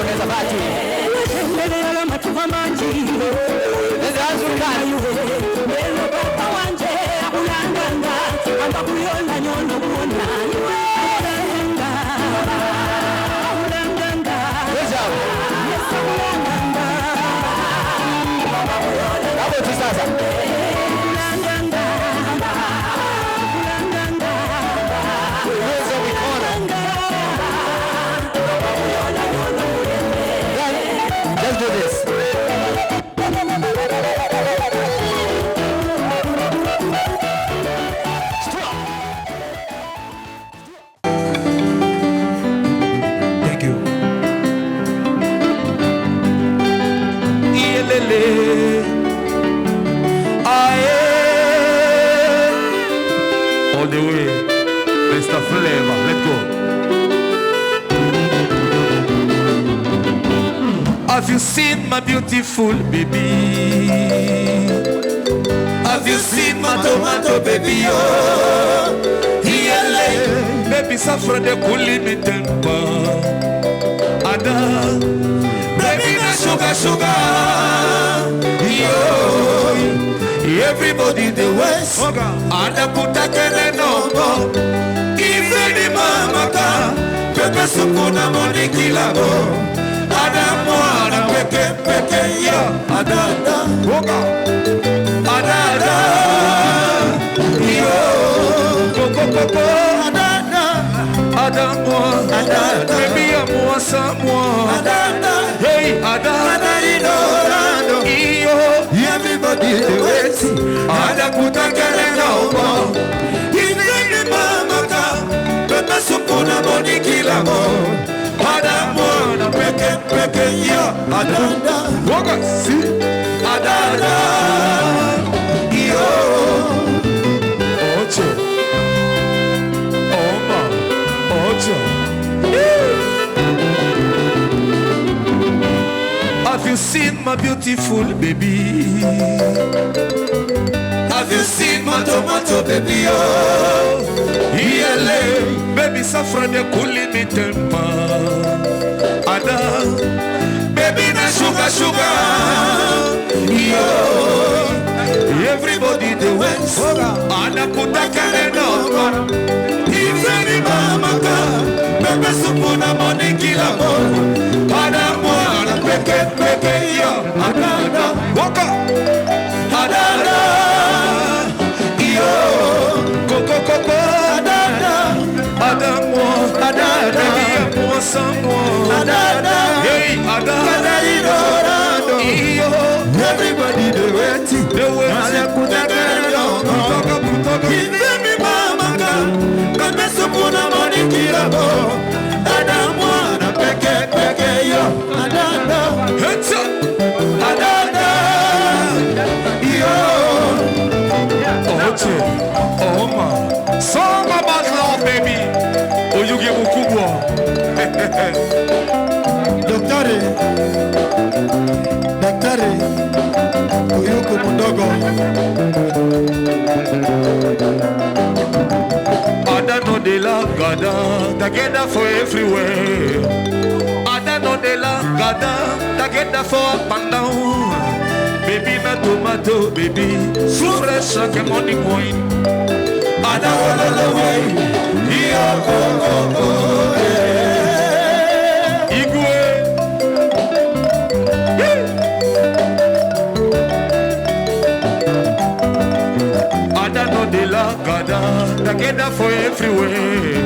unaweza bati. Endelea matuva manji. Neza azukani. Mbele baba wanje ulanganga. Amba kuyona nyono kuona. Ulanganga. Ulanganga. Weza. Ulanganga. Hapo tu sasa. Ulanganga. Ulanganga. Weza mikono. Let's do this. Thank you. All the way, Mr. Flavor, let's go. Have you seen my beautiful baby? Have you seen my tomato baby? Oh, here, baby, suffer the coolie me temper. Ada, baby, na sugar, yo. Everybody the West, Ada puta kene no. Even the mama ka, pepe supuna moni kilabo. Ada mwana peke yo. Ada, ada, yo. Koko, ada mwana, baby amwa samwa. Hey, ada, yo. Everybody the West, Ada puta kene no. Even the mama ka, pepe supuna moni kilabo. Ada mwana peke yo. Ada, woga si. Ada, yo. Ocho, oma, ocho. Have you seen my beautiful baby? Have you seen my tomato baby? Oh, yeah, baby, suffer the coolie me temper. Ada, baby, na sugar, yo. Everybody the West, Ada puta kane no. Even mama ka, pepe supuna moni kilabo. Ada mwana peke yo. Ada, waka. Ada, yo. Koko, ada mwana. Baby, mwana samwa. Hey, ada, yo. Everybody the West, Ada puta kane no. Even me mama ka, pepe supuna moni kilabo. Ada mwana peke yo. Ada, heads up. Ada, yo. Oche, oma. Song about love, baby. Oyuge mukubwa. Daktari, Oyuko mundogo. Ada no de la gada, together for everywhere. Ada no de la gada, together for up and down. Baby na tomato, baby, so fresh like a morning wine. Ada all the way, Igwe. Ada no de la gada, together for everywhere.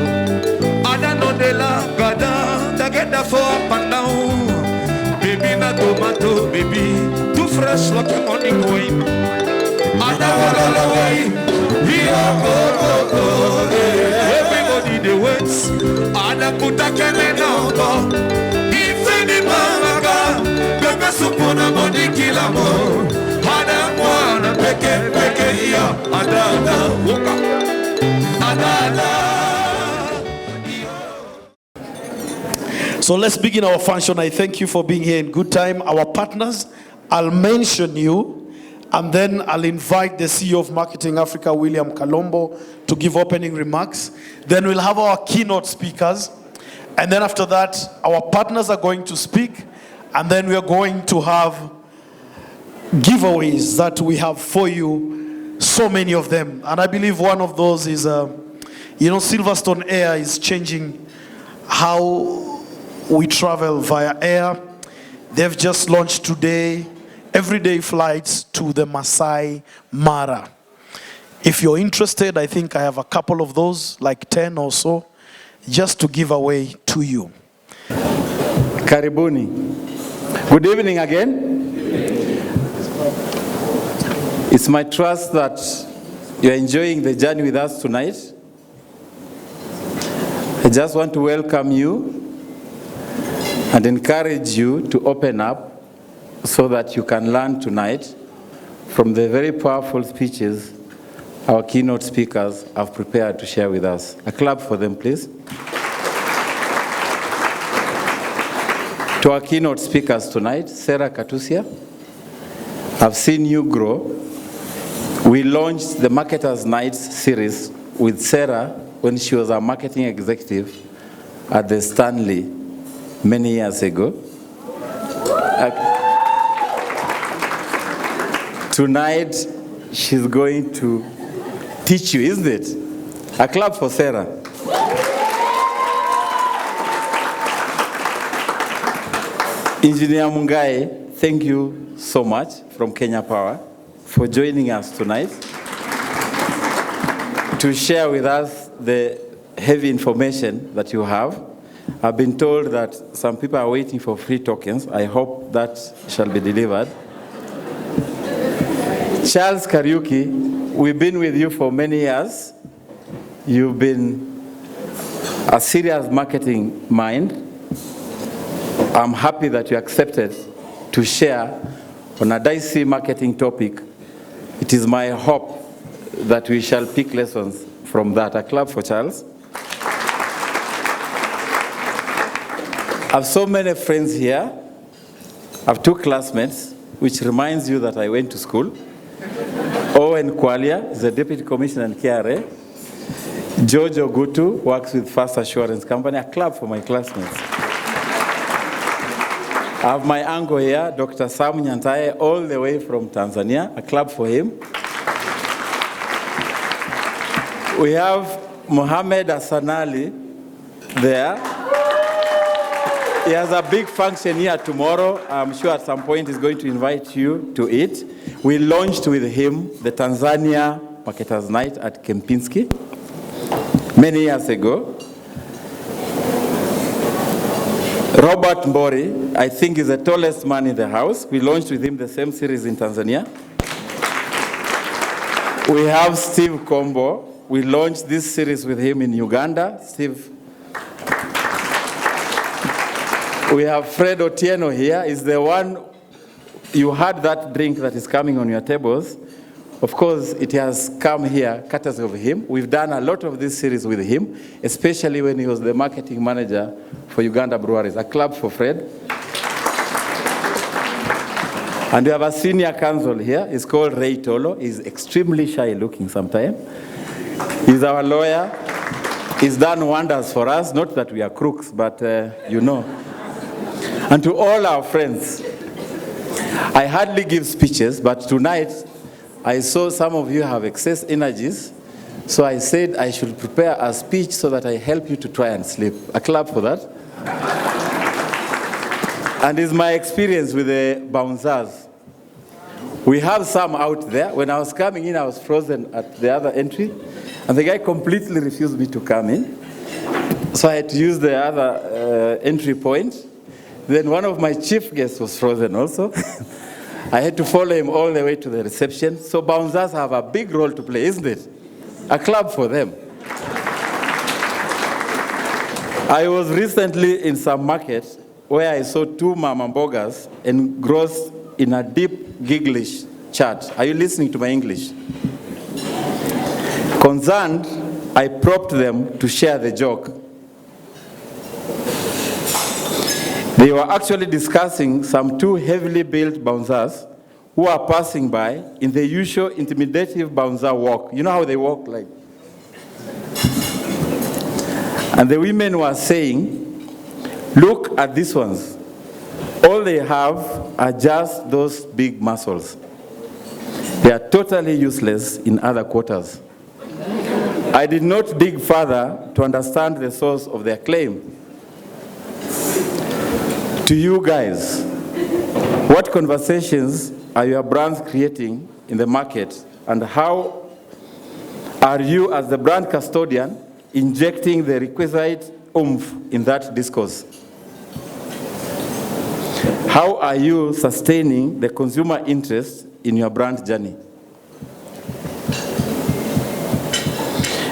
Ada no de la gada, together for up and down. Baby na tomato, baby, too fresh like a morning wine. Ada all the way, everybody the waits. Ada puta kene no. Even the mama ka, pepe supuna moni kilamo. Ada mwana peke yo. Ada, woka. Ada. So let's begin our function. I thank you for being here in good time. Our partners, I'll mention you, and then I'll invite the CEO of Marketing Africa, William Kalombo, to give opening remarks. Then we'll have our keynote speakers. And then after that, our partners are going to speak. And then we are going to have giveaways that we have for you, so many of them. And I believe one of those is, Silverstone Air is changing how we travel via air. They've just launched today everyday flights to the Masai Mara. If you're interested, I think I have a couple of those, like 10 or so, just to give away to you. Karibuni. Good evening again. It's my trust that you're enjoying the journey with us tonight. I just want to welcome you and encourage you to open up so that you can learn tonight from the very powerful speeches our keynote speakers have prepared to share with us. A clap for them, please. To our keynote speakers tonight, Serah Katusia, I've seen you grow. We launched the Marketers Night series with Serah when she was a marketing executive at the Stanley many years ago. Tonight, she's going to teach you, isn't it? A clap for Serah. Engineer Mungai, thank you so much from Kenya Power for joining us tonight to share with us the heavy information that you have. I've been told that some people are waiting for free tokens. I hope that shall be delivered. Charles Kariuki, we've been with you for many years. You've been a serious marketing mind. I'm happy that you accepted to share on a dicey marketing topic. It is my hope that we shall pick lessons from that. A clap for Charles. I have so many friends here. I have two classmates, which reminds you that I went to school. Owen Kwalia is the Deputy Commissioner in KRA. Jojo Gutu works with First Assurance Company. A clap for my classmates. I have my uncle here, Dr. Sam Nyantaye, all the way from Tanzania. A clap for him. We have Mohammed Asanali there. He has a big function here tomorrow. I'm sure at some point he's going to invite you to it. We launched with him the Tanzania Marketers Night at Kempinski many years ago. Robert Mbori, I think, is the tallest man in the house. We launched with him the same series in Tanzania. We have Steve Kombo. We launched this series with him in Uganda. Steve. We have Fred Otieno here. He's the one, you had that drink that is coming on your tables. Of course, it has come here courtesy of him. We've done a lot of this series with him, especially when he was the marketing manager for Uganda Breweries. A clap for Fred. And we have a senior counsel here. He's called Ray Tolo. He's extremely shy looking sometimes. He's our lawyer. He's done wonders for us. Not that we are crooks, but you know. And to all our friends, I hardly give speeches, but tonight I saw some of you have excess energies, so I said I should prepare a speech so that I help you to try and sleep. A clap for that. And it's my experience with the bouncers. We have some out there. When I was coming in, I was frozen at the other entry, and the guy completely refused me to come in. So I had to use the other entry point. Then one of my chief guests was frozen also. I had to follow him all the way to the reception. So bouncers have a big role to play, isn't it? A clap for them. I was recently in some market where I saw two mama mbogas engrossed in a deep Giglish chat. Are you listening to my English? Concerned, I propped them to share the joke. They were actually discussing some two heavily built bouncers who are passing by in the usual intimidative bouncer walk. You know how they walk like? And the women were saying, Look at these ones. All they have are just those big muscles. They are totally useless in other quarters. I did not dig further to understand the source of their claim. To you guys, what conversations are your brands creating in the market, and how are you as the brand custodian injecting the requisite oomph in that discourse? How are you sustaining the consumer interest in your brand journey?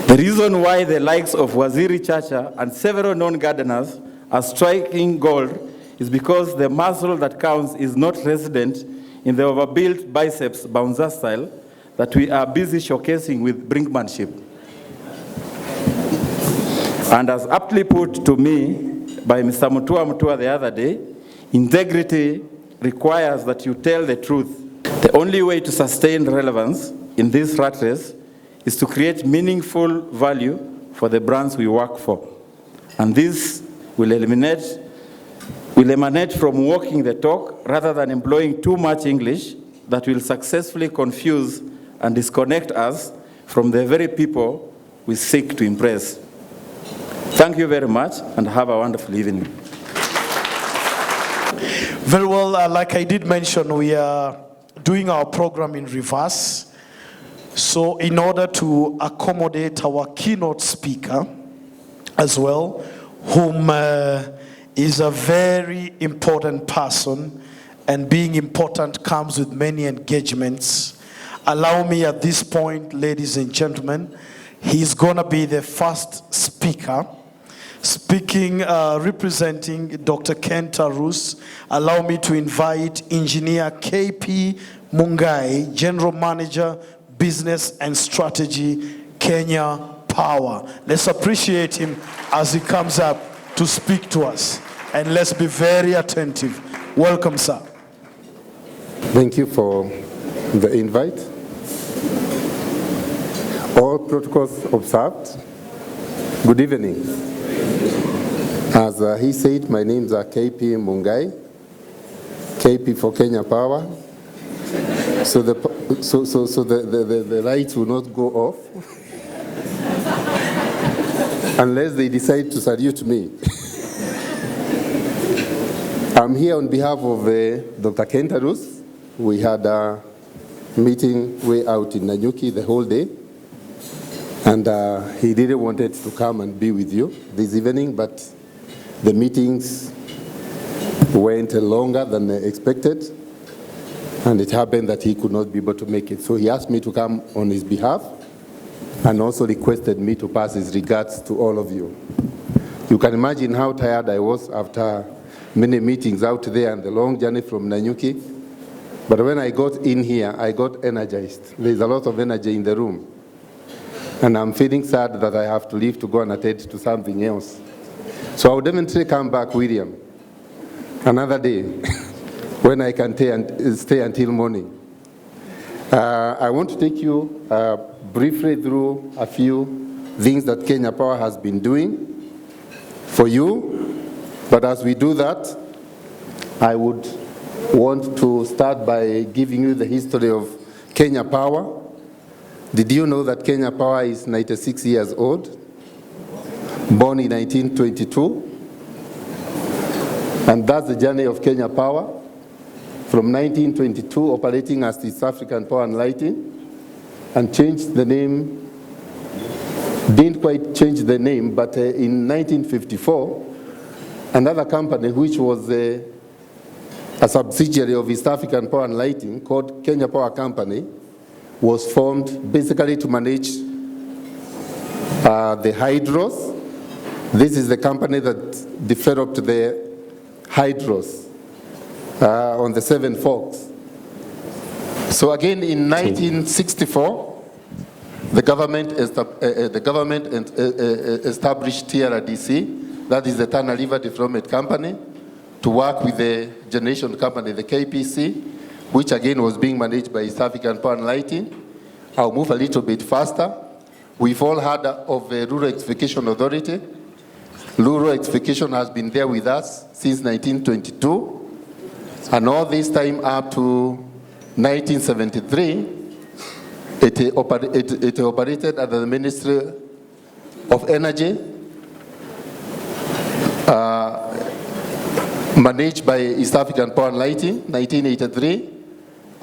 The reason why the likes of Waziri Chacha and several non-gardeners are striking gold is because the muscle that counts is not resident in the overbuilt biceps bouncer style that we are busy showcasing with brinkmanship. And as aptly put to me by Mr. Mutua the other day, integrity requires that you tell the truth. The only way to sustain relevance in this rat race is to create meaningful value for the brands we work for. And this will emanate from walking the talk rather than employing too much English that will successfully confuse and disconnect us from the very people we seek to impress. Thank you very much and have a wonderful evening. Very well, like I did mention, we are doing our program in reverse. So in order to accommodate our keynote speaker as well, whom is a very important person, and being important comes with many engagements. Allow me at this point, ladies and gentlemen, he's gonna be the first speaker. Speaking, representing Dr. Ken Tarus, allow me to invite Engineer KP Mungai, General Manager, Business and Strategy, Kenya Power. Let's appreciate him as he comes up to speak to us. And let's be very attentive. Welcome, sir. Thank you for the invite. All protocols observed. Good evening. As he said, my names are KP Mungai, KP for Kenya Power. So the lights will not go off unless they decide to salute me. I'm here on behalf of Dr. Ken Tarus. We had a meeting way out in Nanyuki the whole day, and he really wanted to come and be with you this evening, but the meetings went longer than expected, and it happened that he could not be able to make it. So he asked me to come on his behalf and also requested me to pass his regards to all of you. You can imagine how tired I was after many meetings out there and the long journey from Nanyuki. But when I got in here, I got energized. There's a lot of energy in the room. And I'm feeling sad that I have to leave to go and attend to something else. So I would definitely come back, William, another day when I can stay until morning. I want to take you briefly through a few things that Kenya Power has been doing for you. But as we do that, I would want to start by giving you the history of Kenya Power. Did you know that Kenya Power is 96 years old? Born in 1922. And that's the journey of Kenya Power. From 1922, operating as the East African Power and Lighting, and changed the name, didn't quite change the name, but in 1954, another company which was a subsidiary of East African Power and Lighting called Kenya Power Company was formed basically to manage the hydros. This is the company that developed the hydros on the Seven Forks. So again, in 1964, the government established TRDC, that is the Tana River Development Company, to work with the generation company, the KPC, which again was being managed by East African Power and Lighting. I'll move a little bit faster. We've all heard of the Rural Electrification Authority. Rural electrification has been there with us since 1922, and all this time up to 1973, it operated under the Ministry of Energy, managed by East African Power and Lighting. 1983,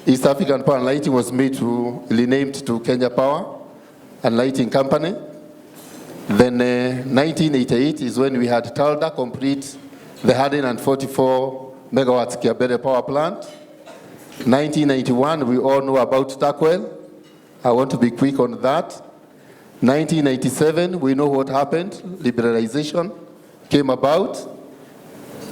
East African Power and Lighting was renamed to Kenya Power and Lighting Company. Then 1988 is when we had Talda complete the 144 megawatts Kiabere power plant. 1991, we all know about Takwel. I want to be quick on that. 1997, we know what happened. Liberalization came about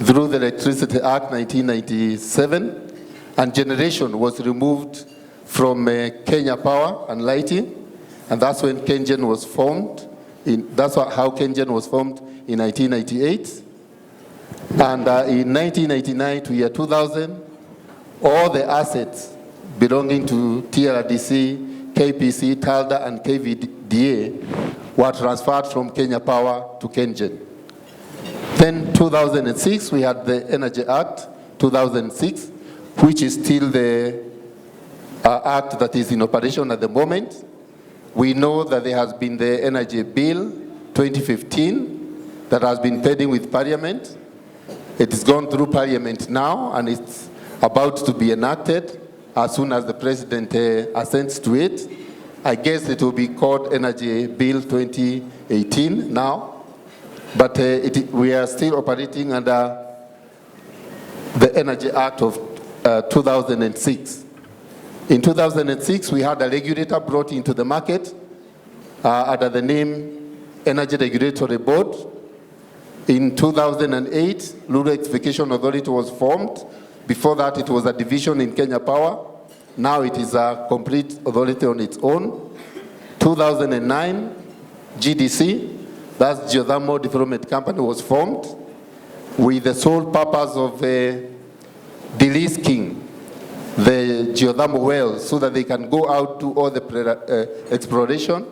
through the Electricity Act 1997, and generation was removed from Kenya Power and Lighting, and that's when KenGen was formed. That's how KenGen was formed in 1998. And in 1999 to year 2000, all the assets belonging to TRDC, KPC, TALDA, and KVDA were transferred from Kenya Power to KenGen. Then 2006, we had the Energy Act 2006, which is still the act that is in operation at the moment. We know that there has been the Energy Bill 2015 that has been pending with Parliament. It has gone through Parliament now, and it's about to be enacted as soon as the President assents to it. I guess it will be called Energy Bill 2018 now, but we are still operating under the Energy Act of 2006. In 2006, we had a regulator brought into the market under the name Energy Regulatory Board. In 2008, Rural Electrification Authority was formed. Before that, it was a division in Kenya Power. Now it is a complete authority on its own. 2009, GDC, that's Geothermal Development Company, was formed with the sole purpose of delisting the geothermal wells so that they can go out to all the exploration,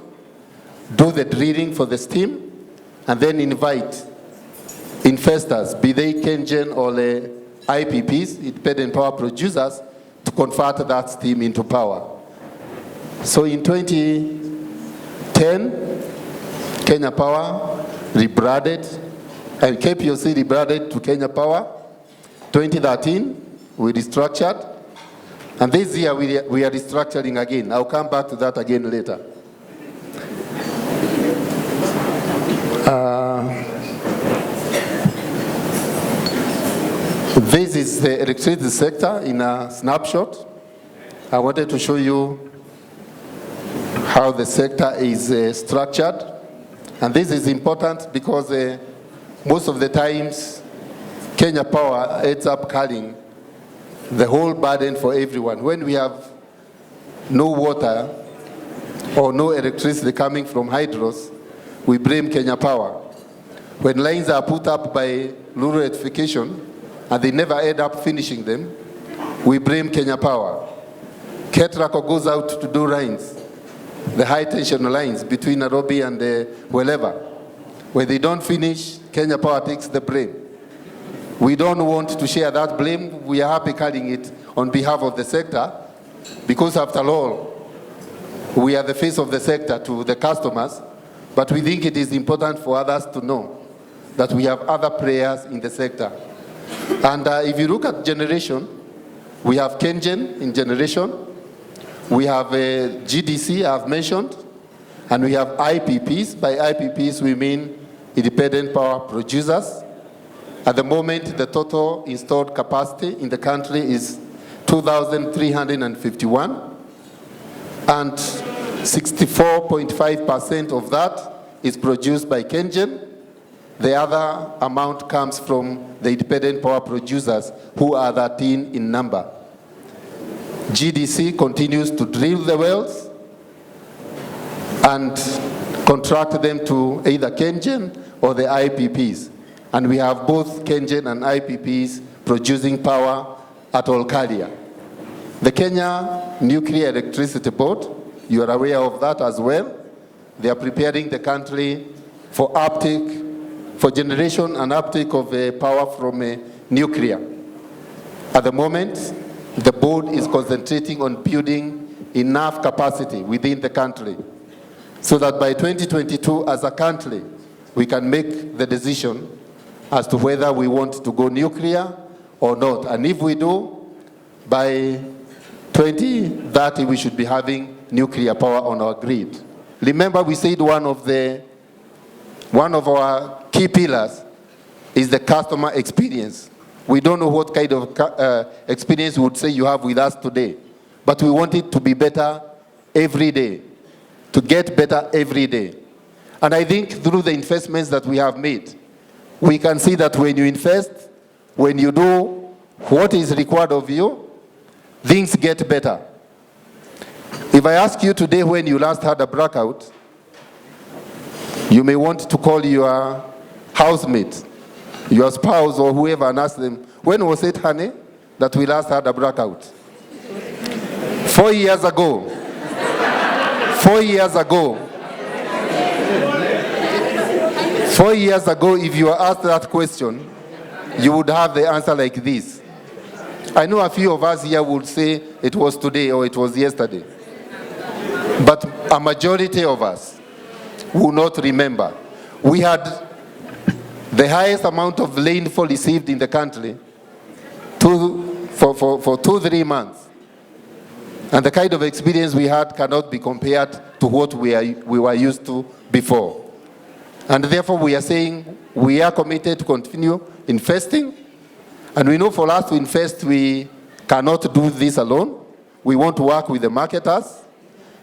do the drilling for the steam, and then invite investors, be they KenGen or the IPPs, independent power producers, to convert that steam into power. So in 2010, Kenya Power rebranded, and KPOC rebranded to Kenya Power. 2013, we restructured. And this year we are restructuring again. I'll come back to that again later. This is the electricity sector in a snapshot. I wanted to show you how the sector is structured. And this is important because most of the times Kenya Power ends up carrying the whole burden for everyone. When we have no water or no electricity coming from hydros, we blame Kenya Power. When lines are put up by rural electrification and they never end up finishing them, we blame Kenya Power. KETRACO goes out to do lines, the high tension lines between Nairobi and wherever. When they don't finish, Kenya Power takes the blame. We don't want to share that blame. We are happy carrying it on behalf of the sector because after all, we are the face of the sector to the customers, but we think it is important for others to know that we have other players in the sector. And if you look at generation, we have KenGen in generation, we have GDC, I've mentioned, and we have IPPs. By IPPs, we mean independent power producers. At the moment, the total installed capacity in the country is 2,351, and 64.5% of that is produced by KenGen. The other amount comes from the independent power producers, who are 13 in number. GDC continues to drill the wells and contract them to either KenGen or the IPPs. And we have both KenGen and IPPs producing power at Olkaria. The Kenya Nuclear Electricity Board, you are aware of that as well. They are preparing the country for uptake for generation and uptake of power from nuclear. At the moment, the board is concentrating on building enough capacity within the country so that by 2022, as a country, we can make the decision as to whether we want to go nuclear or not. And if we do, by 2030, we should be having nuclear power on our grid. Remember, we said one of our key pillars is the customer experience. We don't know what kind of experience we would say you have with us today, but we want it to be better every day, to get better every day. And I think through the investments that we have made, we can see that when you invest, when you do what is required of you, things get better. If I ask you today when you last had a blackout, you may want to call your housemate, your spouse or whoever and ask them, when was it, honey, that we last had a blackout? 4 years ago. 4 years ago. 4 years ago, if you were asked that question, you would have the answer like this. I know a few of us here would say it was today or it was yesterday. But a majority of us will not remember. We had the highest amount of rainfall received in the country for 2-3 months. And the kind of experience we had cannot be compared to what we were used to before. And therefore we are saying we are committed to continue investing. And we know for us to invest, we cannot do this alone. We want to work with the marketers.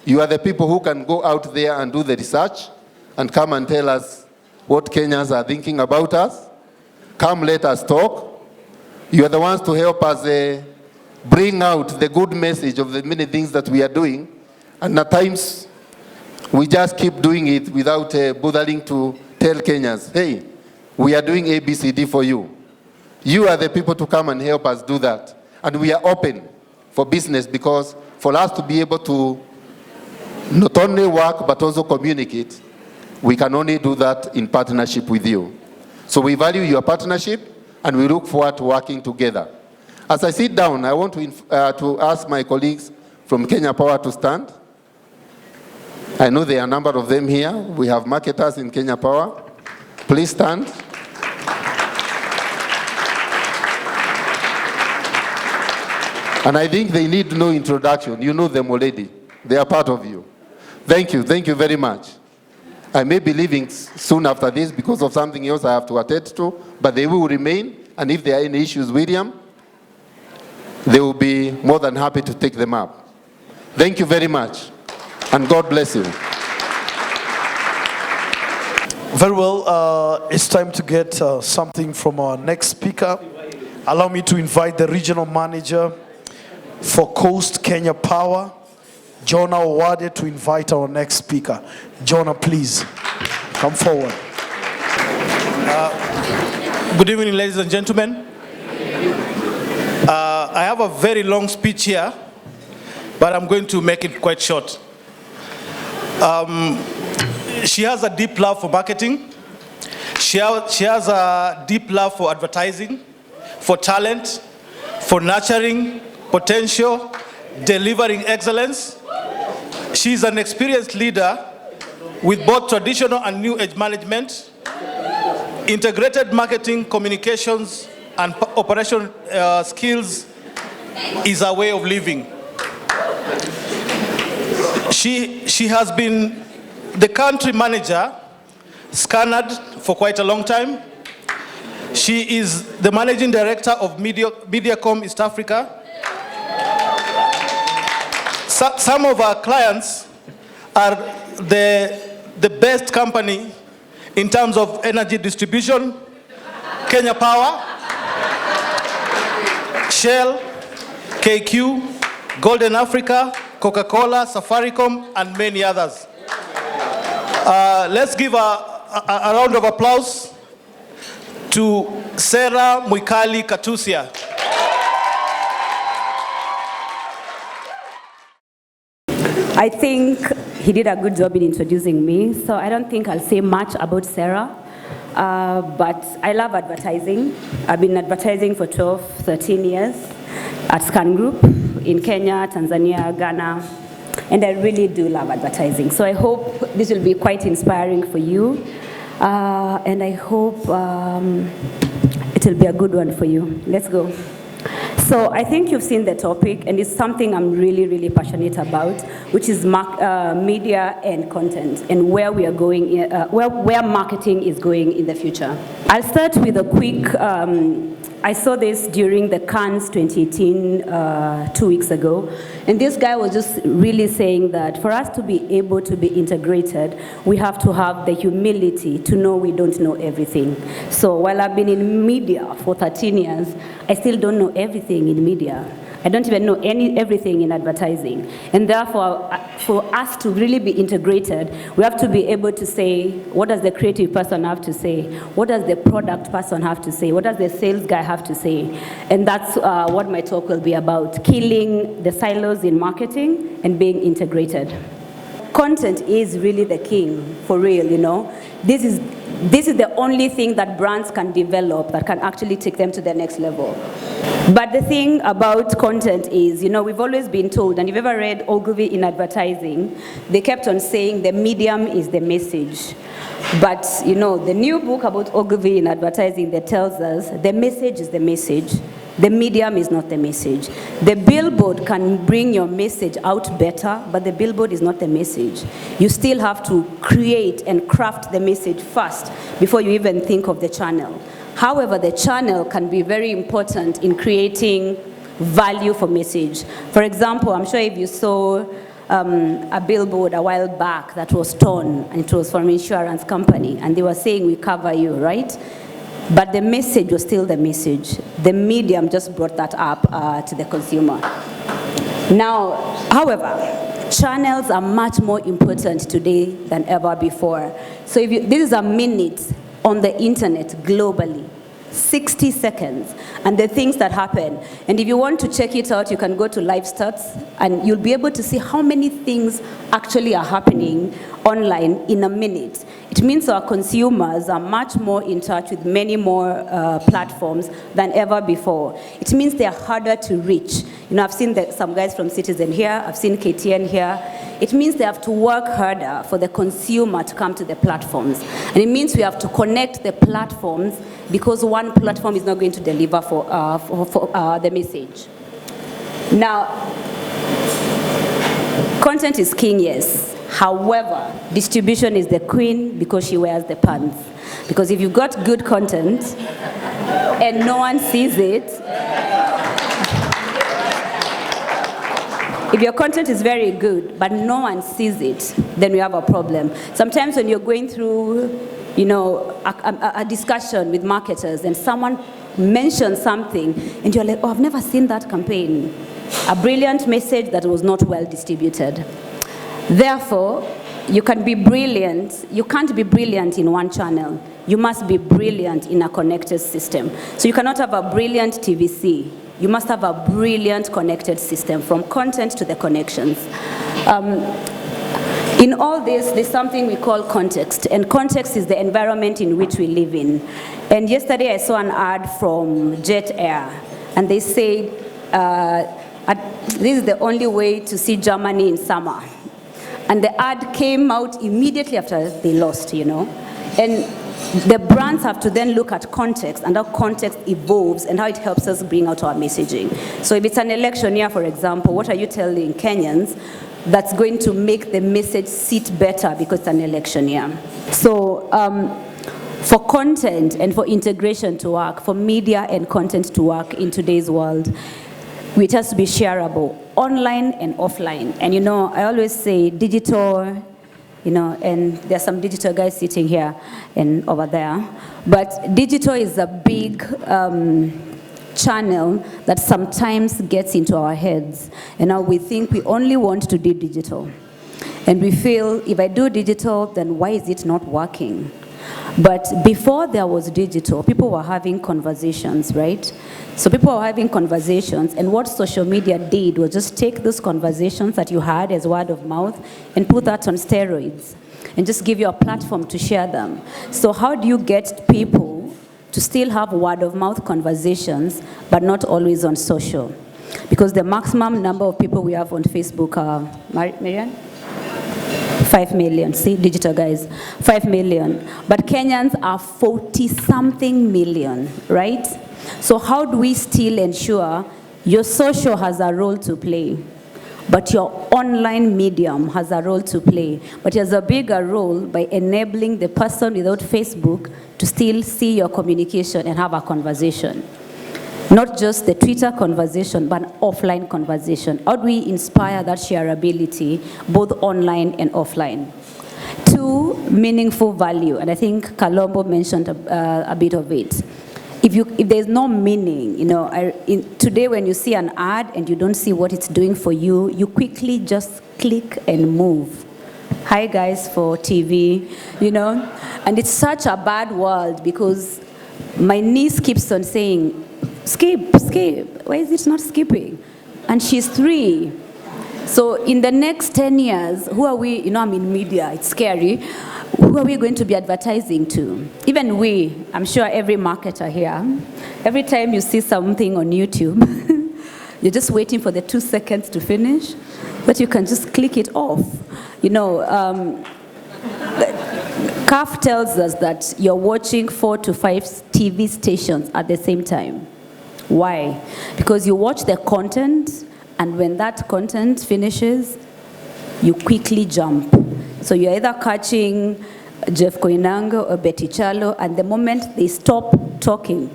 You are the people who can go out there and do the research and come and tell us what Kenyans are thinking about us. Come, let us talk. You are the ones to help us bring out the good message of the many things that we are doing. And at times, we just keep doing it without bothering to tell Kenyans, hey, we are doing ABCD for you. You are the people to come and help us do that. And we are open for business because for us to be able to not only work but also communicate, we can only do that in partnership with you. So we value your partnership and we look forward to working together. As I sit down, I want to ask my colleagues from Kenya Power to stand. I know there are a number of them here. We have marketers in Kenya Power. Please stand. And I think they need no introduction. You know them already. They are part of you. Thank you. Thank you very much. I may be leaving soon after this because of something else I have to attend to, but they will remain. And if there are any issues, William, they will be more than happy to take them up. Thank you very much. And God bless you. Very well. It's time to get something from our next speaker. Allow me to invite the regional manager for Coast Kenya Power, Jonah Owade, to invite our next speaker. Jonah, please come forward. Good evening, ladies and gentlemen. I have a very long speech here, but I'm going to make it quite short. She has a deep love for marketing. She has a deep love for advertising, for talent, for nurturing potential, delivering excellence. She's an experienced leader with both traditional and new age management, integrated marketing, communications, and operational skills is a way of living. She has been the country manager, scanned for quite a long time. She is the managing director of Mediacom East Africa. Some of our clients are the best company in terms of energy distribution: Kenya Power, Shell, KQ, Golden Africa, Coca-Cola, Safaricom, and many others. Let's give a round of applause to Serah Katusia. I think he did a good job in introducing me, so I don't think I'll say much about Serah. but I love advertising. I've been advertising for 12, 13 years at Scan Group in Kenya, Tanzania, Ghana, and I really do love advertising. So I hope this will be quite inspiring for you, and I hope it will be a good one for you. Let's go. So I think you've seen the topic, and it's something I'm really, really passionate about, which is media and content, and where we are going, where marketing is going in the future. I'll start with a quick, I saw this during the Cannes 2018, 2 weeks ago, and this guy was just really saying that for us to be able to be integrated, we have to have the humility to know we don't know everything. So while I've been in media for 13 years, I still don't know everything in media. I don't even know everything in advertising. And therefore, for us to really be integrated, we have to be able to say, what does the creative person have to say? What does the product person have to say? What does the sales guy have to say? And that's what my talk will be about, killing the silos in marketing and being integrated. Content is really the king, for real, you know. This is the only thing that brands can develop that can actually take them to the next level. But the thing about content is, you know, we've always been told, and if you've ever read Ogilvy in advertising, they kept on saying the medium is the message. But, you know, the new book about Ogilvy in advertising that tells us the message is the message. The medium is not the message. The billboard can bring your message out better, but the billboard is not the message. You still have to create and craft the message first before you even think of the channel. However, the channel can be very important in creating value for message. For example, I'm sure if you saw a billboard a while back that was torn, and it was from an insurance company, and they were saying, we cover you, right? But the message was still the message. The medium just brought that up to the consumer. Now, however, channels are much more important today than ever before. So if this is a minute on the internet globally, 60 seconds, and the things that happen. And if you want to check it out, you can go to Live Stats, and you'll be able to see how many things actually are happening online in a minute. It means our consumers are much more in touch with many more platforms than ever before. It means they're harder to reach. You know, I've seen some guys from Citizen here, I've seen KTN here. It means they have to work harder for the consumer to come to the platforms. And it means we have to connect the platforms because one platform is not going to deliver for the message. Now, content is king, yes. However, distribution is the queen because she wears the pants. Because if you've got good content and no one sees it, if your content is very good but no one sees it, then we have a problem. Sometimes when you're going through, you know, a discussion with marketers and someone mentions something and you're like, oh, I've never seen that campaign. A brilliant message that was not well distributed. Therefore, you can be brilliant. You can't be brilliant in one channel. You must be brilliant in a connected system. So you cannot have a brilliant TVC. You must have a brilliant connected system from content to the connections. In all this, there's something we call context, and context is the environment in which we live in. And yesterday I saw an ad from Jet Air, and they said, this is the only way to see Germany in summer. And the ad came out immediately after they lost, you know. And the brands have to then look at context and how context evolves and how it helps us bring out our messaging. So if it's an election year, for example, what are you telling Kenyans that's going to make the message sit better because it's an election year? So for content and for integration to work, for media and content to work in today's world, it has to be shareable, online and offline. And you know, I always say digital, you know, and there's some digital guys sitting here and over there. But digital is a big channel that sometimes gets into our heads. And now we think we only want to do digital. And we feel, if I do digital, then why is it not working? But before there was digital, people were having conversations, right? So people were having conversations, and what social media did was just take those conversations that you had as word of mouth and put that on steroids. and just give you a platform to share them. So how do you get people to still have word-of-mouth conversations, but not always on social? Because the maximum number of people we have on Facebook are, Marianne? 5 million, see, digital guys, 5 million. But Kenyans are 40-something million, right? So how do we still ensure your social has a role to play, but your online medium has a role to play, but it has a bigger role by enabling the person without Facebook to still see your communication and have a conversation? Not just the Twitter conversation, but an offline conversation. How do we inspire that shareability, both online and offline? 2, meaningful value, and I think Kalombo mentioned a bit of it. If there's no meaning, today when you see an ad and you don't see what it's doing for you, you quickly just click and move. Hi guys for TV, and it's such a bad world because my niece keeps on saying, skip, why is it not skipping? And she's 3. So in the next 10 years, who are we, I'm in media, it's scary, who are we going to be advertising to? Even we, I'm sure every marketer here, every time you see something on YouTube, you're just waiting for the 2 seconds to finish, but you can just click it off. CAF tells us that you're watching 4 to 5 TV stations at the same time. Why? Because you watch the content, and when that content finishes, you quickly jump. So you're either catching Jeff Koinange or Betty Chalo, and the moment they stop talking,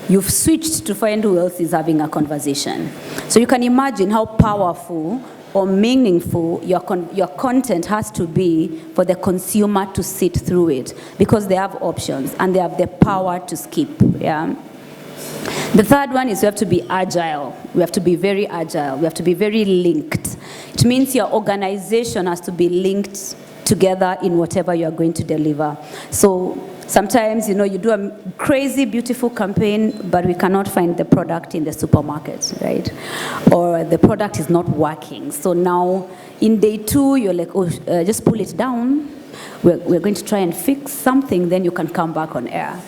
you've switched to find who else is having a conversation. So you can imagine how powerful or meaningful your content has to be for the consumer to sit through it, because they have options and they have the power to skip. Yeah. The third one is we have to be agile. We have to be very agile. We have to be very linked. It means your organization has to be linked together in whatever you are going to deliver. So sometimes, you do a crazy, beautiful campaign, but we cannot find the product in the supermarket, right? Or the product is not working. So now, in day 2, you're like, just pull it down. We're going to try and fix something, then you can come back on air.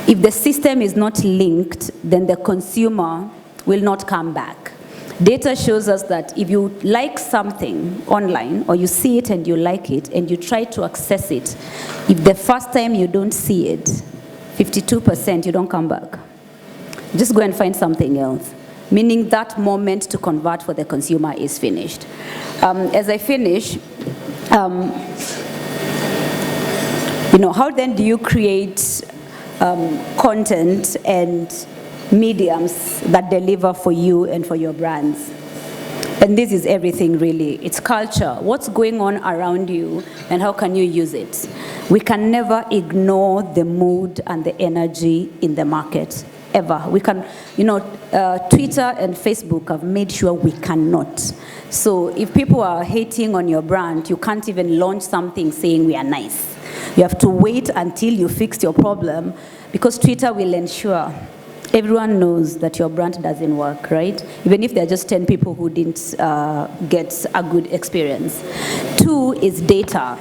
If the system is not linked, then the consumer will not come back. Data shows us that if you like something online, or you see it and you like it, and you try to access it, if the first time you don't see it, 52% you don't come back. Just go and find something else. Meaning that moment to convert for the consumer is finished. As I finish, how then do you create content and mediums that deliver for you and for your brands? And this is everything really. It's culture. What's going on around you and how can you use it? We can never ignore the mood and the energy in the market, ever. We can, Twitter and Facebook have made sure we cannot. So if people are hating on your brand, you can't even launch something saying we are nice. You have to wait until you fix your problem, because Twitter will ensure everyone knows that your brand doesn't work, right? Even if there are just 10 people who didn't get a good experience. 2 is data.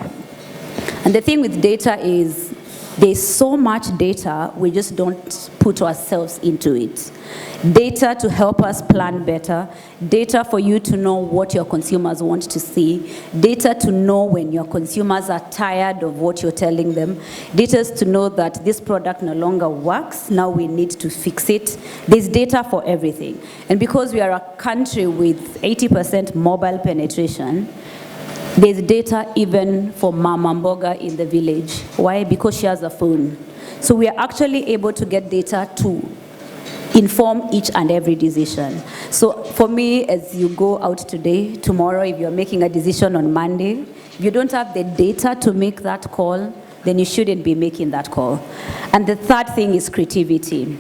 And the thing with data is there's so much data, we just don't put ourselves into it. Data to help us plan better, data for you to know what your consumers want to see, data to know when your consumers are tired of what you're telling them, data to know that this product no longer works, now we need to fix it. There's data for everything. And because we are a country with 80% mobile penetration, there's data even for Mama Mboga in the village. Why? Because she has a phone. So we are actually able to get data to inform each and every decision. So for me, as you go out today, tomorrow, if you're making a decision on Monday, if you don't have the data to make that call, then you shouldn't be making that call. And the third thing is creativity.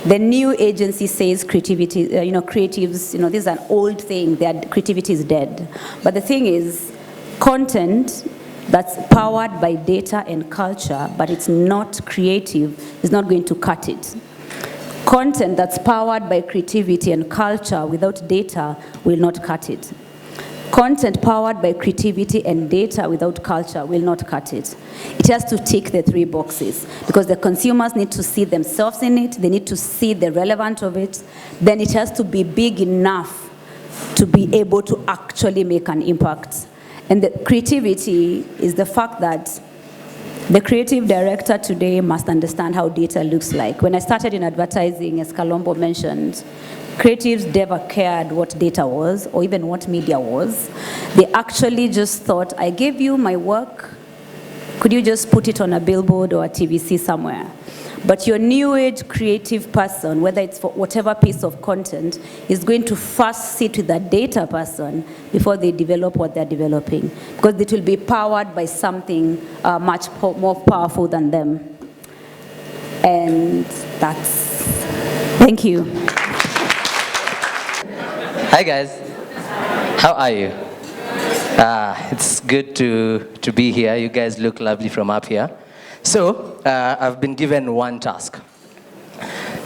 The new agency says creativity, creatives, this is an old thing, that creativity is dead. But the thing is, content that's powered by data and culture, but it's not creative, is not going to cut it. Content that's powered by creativity and culture without data will not cut it. Content powered by creativity and data without culture will not cut it. It has to tick the 3 boxes because the consumers need to see themselves in it, they need to see the relevance of it, then it has to be big enough to be able to actually make an impact. And the creativity is the fact that the creative director today must understand how data looks like. When I started in advertising, as Kalombo mentioned, creatives never cared what data was or even what media was. They actually just thought, I gave you my work, could you just put it on a billboard or a TVC somewhere? But your new age creative person, whether it's for whatever piece of content, is going to first sit with a data person before they develop what they're developing, because it will be powered by something much more powerful than them. And that's, thank you. Hi guys, how are you? It's good to be here. You guys look lovely from up here. So, I've been given one task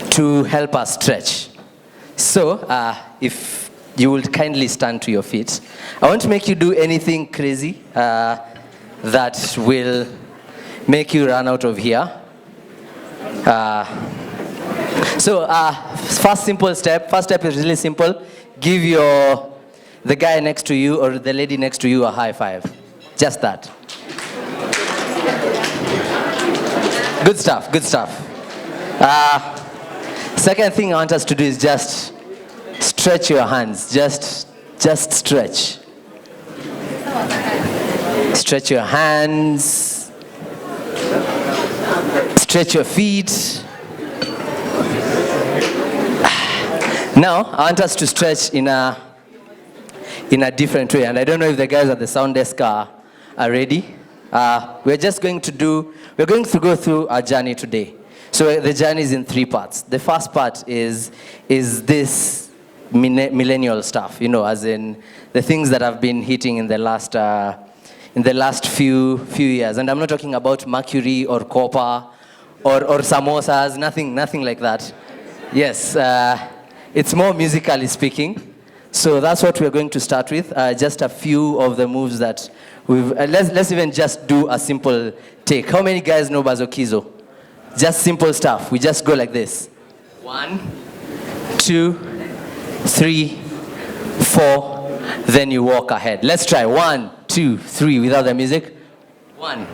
to help us stretch. So, if you will kindly stand to your feet, I want to make you do anything crazy that will make you run out of here. First step is really simple. Give the guy next to you or the lady next to you a high five. Just that. Good stuff, good stuff. Second thing I want us to do is just stretch your hands. Just stretch. Stretch your hands. Stretch your feet. Now, I want us to stretch in a different way. And I don't know if the guys at the sound desk are ready. We're going to go through our journey today. So the journey is in 3 parts. The first part is this millennial stuff, as in the things that have been hitting in the last few years. And I'm not talking about mercury or copper or samosas, nothing like that. Yes, it's more musically speaking. So that's what we're going to start with. Just a few of the moves that we've... let's even just do a simple take. How many guys know Bazokizo? Just simple stuff. We just go like this. 1, 2, 3, 4. Then you walk ahead. Let's try. 1, 2, 3 without the music. 1,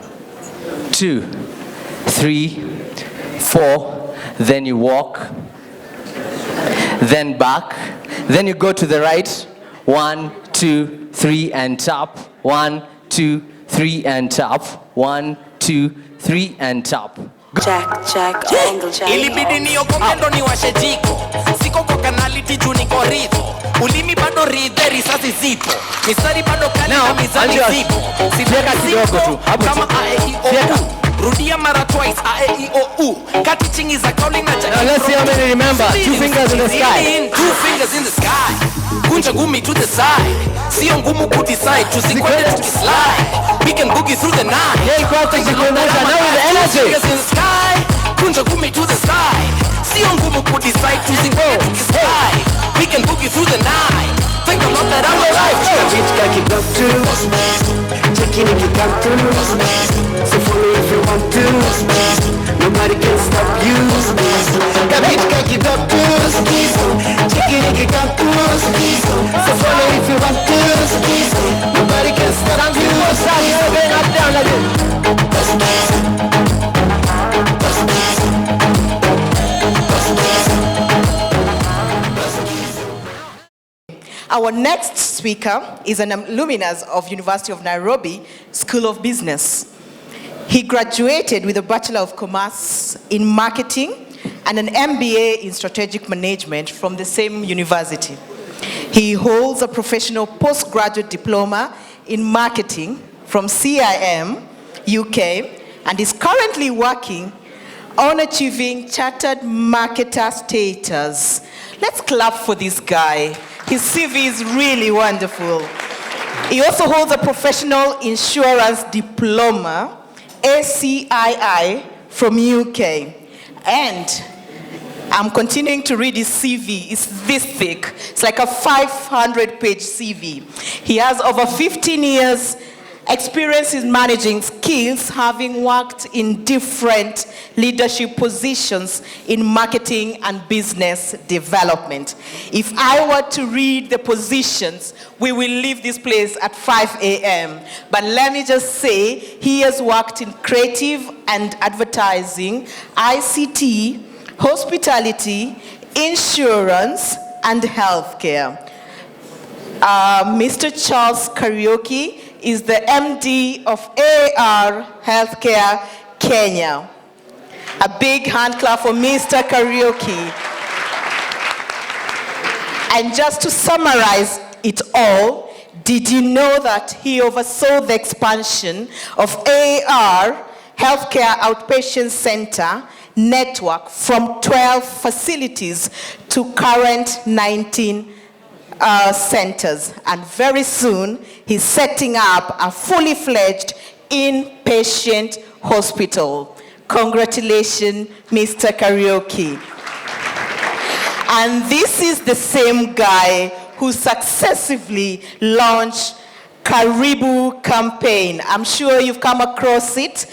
2, 3, 4. Then you walk. Then back. Then you go to the right. 1, 2, 3 and tap. 1, 2, 3 and tap. 1, 2, 3 and tap. Jack, ilibidi niokoke ndo niwashe jiko. Siko kwa kanaliti juu niko ridho. Ulimi bado ridhe, risasi zipo. Misari bado kali na mizani zipo. Sifeka zipo kama A-E-I-O-U. Rudia mara twice, A-E-I-O-U. Kati chingi za kauli na jaki. Now let's see how many remember. 2 fingers in the sky. 2 fingers in the sky. Kunja gumi to the side. Sio ngumu kudecide. Tusikwende tukislide. We can boogie through the night. Yeah, now with the energy. 2 fingers in the sky. Kunja gumi to the side. Sio ngumu kudecide. Tusikwende tukislide. We can boogie through the night. Think about that I'm alive. Bitch got kicked up too. Checking if you got to. So follow if you want to. Nobody can stop you. That bitch got kicked up too. Checking if you got to. So follow if you want to. Nobody can stop you. Going up down like this. Our next speaker is an alumnus of University of Nairobi School of Business. He graduated with a Bachelor of Commerce in Marketing and an MBA in Strategic Management from the same university. He holds a professional postgraduate diploma in marketing from CIM, UK, and is currently working on achieving chartered marketer status. Let's clap for this guy. His CV is really wonderful. He also holds a professional insurance diploma, ACII, from UK. And I'm continuing to read his CV. It's this thick. It's like a 500-page CV. He has over 15 years experience in managing skills, having worked in different leadership positions in marketing and business development. If I were to read the positions, we will leave this place at 5 a.m. But let me just say, he has worked in creative and advertising, ICT, hospitality, insurance, and healthcare. Mr. Charles Kariuki is the MD of AR Healthcare Kenya. A big hand clap for Mr. Kariuki. And just to summarize it all, did you know that he oversaw the expansion of AR Healthcare Outpatient Center network from 12 facilities to current 19 centers, and very soon he's setting up a fully fledged inpatient hospital. Congratulations, Mr. Kariuki. And this is the same guy who successively launched Karibu campaign. I'm sure you've come across it.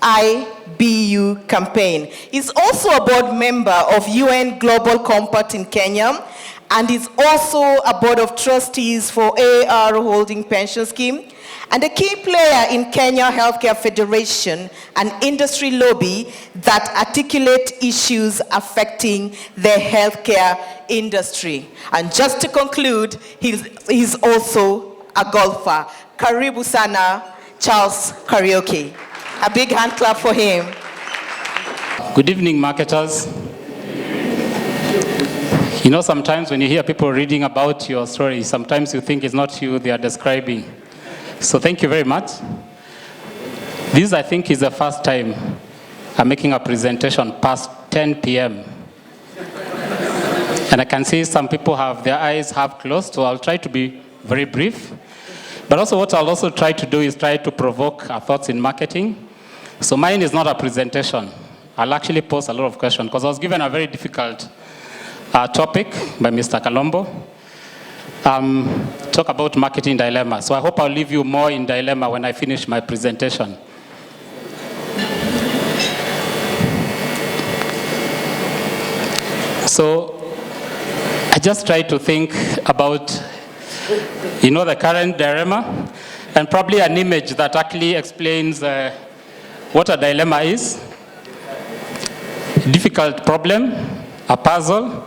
KARIBU campaign. He's also a board member of UN Global Compact in Kenya, and is also a board of trustees for AR Holding Pension Scheme, and a key player in Kenya Healthcare Federation, an industry lobby that articulate issues affecting the healthcare industry. And just to conclude, he's also a golfer. Karibu sana, Charles Kariuki. A big hand clap for him. Good evening, marketers. You know, sometimes when you hear people reading about your story, sometimes you think it's not you they are describing. So thank you very much. This, I think, is the first time I'm making a presentation past 10 p.m. And I can see some people have their eyes half closed, so I'll try to be very brief. But also what I'll also try to do is try to provoke our thoughts in marketing. So mine is not a presentation. I'll actually pose a lot of questions, because I was given a very difficult topic by Mr. Kalombo. Talk about marketing dilemma. So I hope I'll leave you more in dilemma when I finish my presentation. So I just try to think about, you know, the current dilemma, and probably an image that actually explains what a dilemma is. Difficult problem, a puzzle.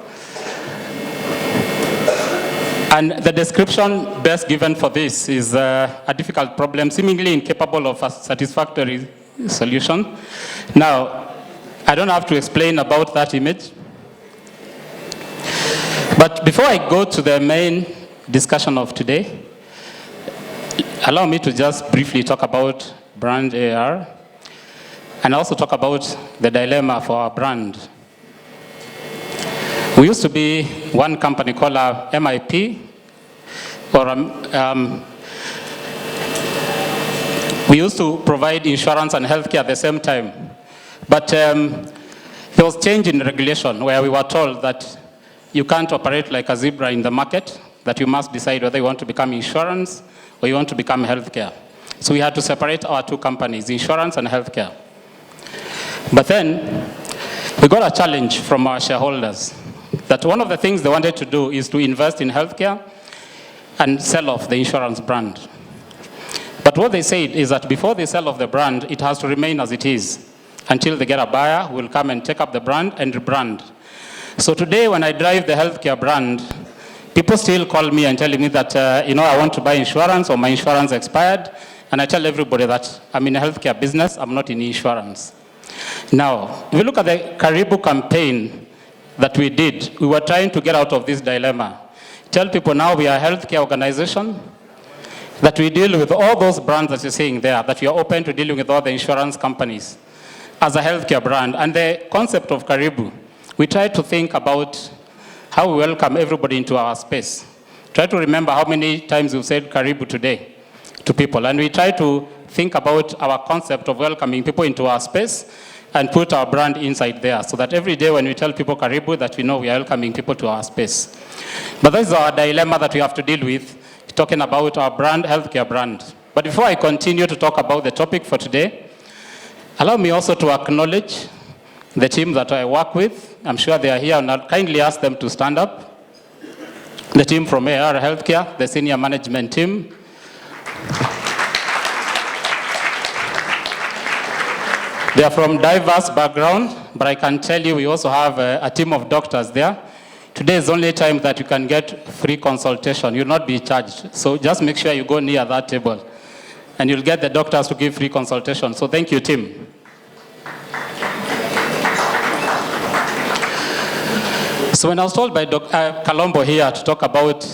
And the description best given for this is a difficult problem, seemingly incapable of a satisfactory solution. Now, I don't have to explain about that image. But before I go to the main discussion of today, allow me to just briefly talk about brand AR, and also talk about the dilemma for our brand. We used to be one company called MIP, or we used to provide insurance and healthcare at the same time. But there was change in regulation where we were told that you can't operate like a zebra in the market, that you must decide whether you want to become insurance or you want to become healthcare. So we had to separate our two companies, insurance and healthcare. But then we got a challenge from our shareholders that one of the things they wanted to do is to invest in healthcare and sell off the insurance brand. But what they said is that before they sell off the brand, it has to remain as it is until they get a buyer who will come and take up the brand and rebrand. So today when I drive the healthcare brand, people still call me and telling me that, I want to buy insurance or my insurance expired. And I tell everybody that I'm in a healthcare business, I'm not in insurance. Now, if you look at the Karibu campaign that we did, we were trying to get out of this dilemma. Tell people now we are a healthcare organization, that we deal with all those brands that you're seeing there, that we are open to dealing with all the insurance companies as a healthcare brand. And the concept of Karibu, we try to think about how we welcome everybody into our space. Try to remember how many times we've said Karibu today to people. And we try to think about our concept of welcoming people into our space and put our brand inside there so that every day when we tell people Karibu, that we know we are welcoming people to our space. But that is our dilemma that we have to deal with, talking about our brand, healthcare brand. But before I continue to talk about the topic for today, allow me also to acknowledge the team that I work with. I'm sure they are here, and I'll kindly ask them to stand up. The team from AR Healthcare, the senior management team. They are from diverse background, but I can tell you we also have a team of doctors there. Today is the only time that you can get free consultation. You'll not be charged. So just make sure you go near that table, and you'll get the doctors to give free consultation. So thank you, team. So when I was told by Dr. Kalombo here to talk about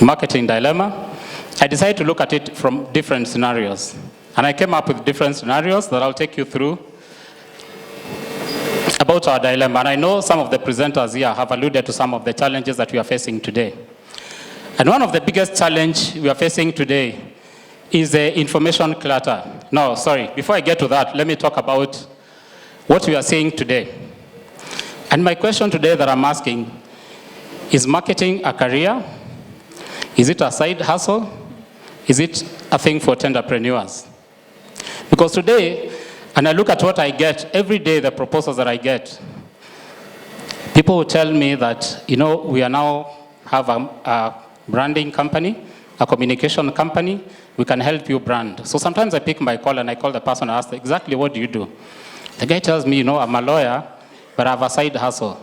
marketing dilemma, I decided to look at it from different scenarios. And I came up with different scenarios that I'll take you through about our dilemma. And I know some of the presenters here have alluded to some of the challenges that we are facing today. And one of the biggest challenges we are facing today is the information clutter. No, sorry, before I get to that, let me talk about what we are seeing today. And my question today that I'm asking, is marketing a career? Is it a side hustle? Is it a thing for entrepreneurs? Because today, and I look at what I get, every day the proposals that I get, people will tell me that, you know, we are now have a branding company, a communication company, we can help you brand. So sometimes I pick my call and I call the person and ask, exactly what do you do? The guy tells me, you know, I'm a lawyer, but I have a side hustle.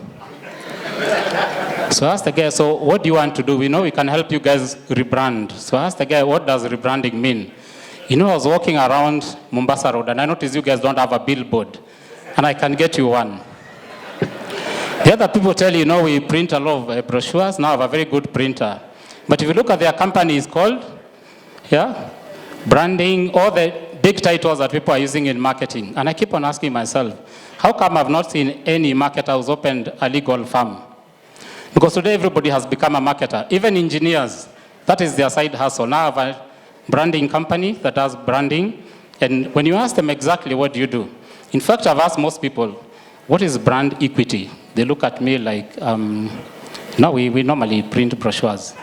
So I asked the guy, so what do you want to do? We know we can help you guys rebrand. So I asked the guy, what does rebranding mean? You know, I was walking around Mombasa Road and I noticed you guys don't have a billboard, and I can get you one. The other people tell you, know, we print a lot of brochures, now I have a very good printer. But if you look at their company, it's called, branding, all the big titles that people are using in marketing. And I keep on asking myself, how come I've not seen any marketer who's opened a legal firm? Because today everybody has become a marketer. Even engineers, that is their side hustle. Now I have a branding company that does branding. And when you ask them exactly what do you do, in fact, I've asked most people, what is brand equity? They look at me like, no, we normally print brochures.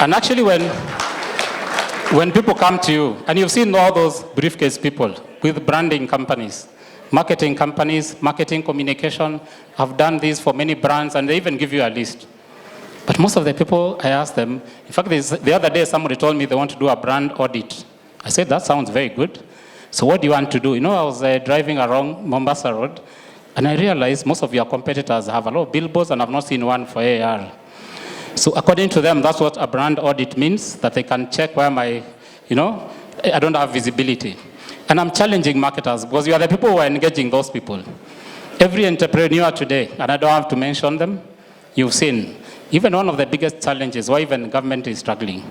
And actually when people come to you, and you've seen all those briefcase people with branding companies, marketing communication, have done this for many brands, and they even give you a list. But most of the people, I asked them, in fact, the other day somebody told me they want to do a brand audit. I said, that sounds very good. So what do you want to do? You know, I was driving around Mombasa Road, and I realized most of your competitors have a lot of billboards, and I've not seen one for AR. So according to them, that's what a brand audit means, that they can check where I don't have visibility. And I'm challenging marketers, because you are the people who are engaging those people. Every entrepreneur today, and I don't have to mention them, you've seen, even one of the biggest challenges why even government is struggling.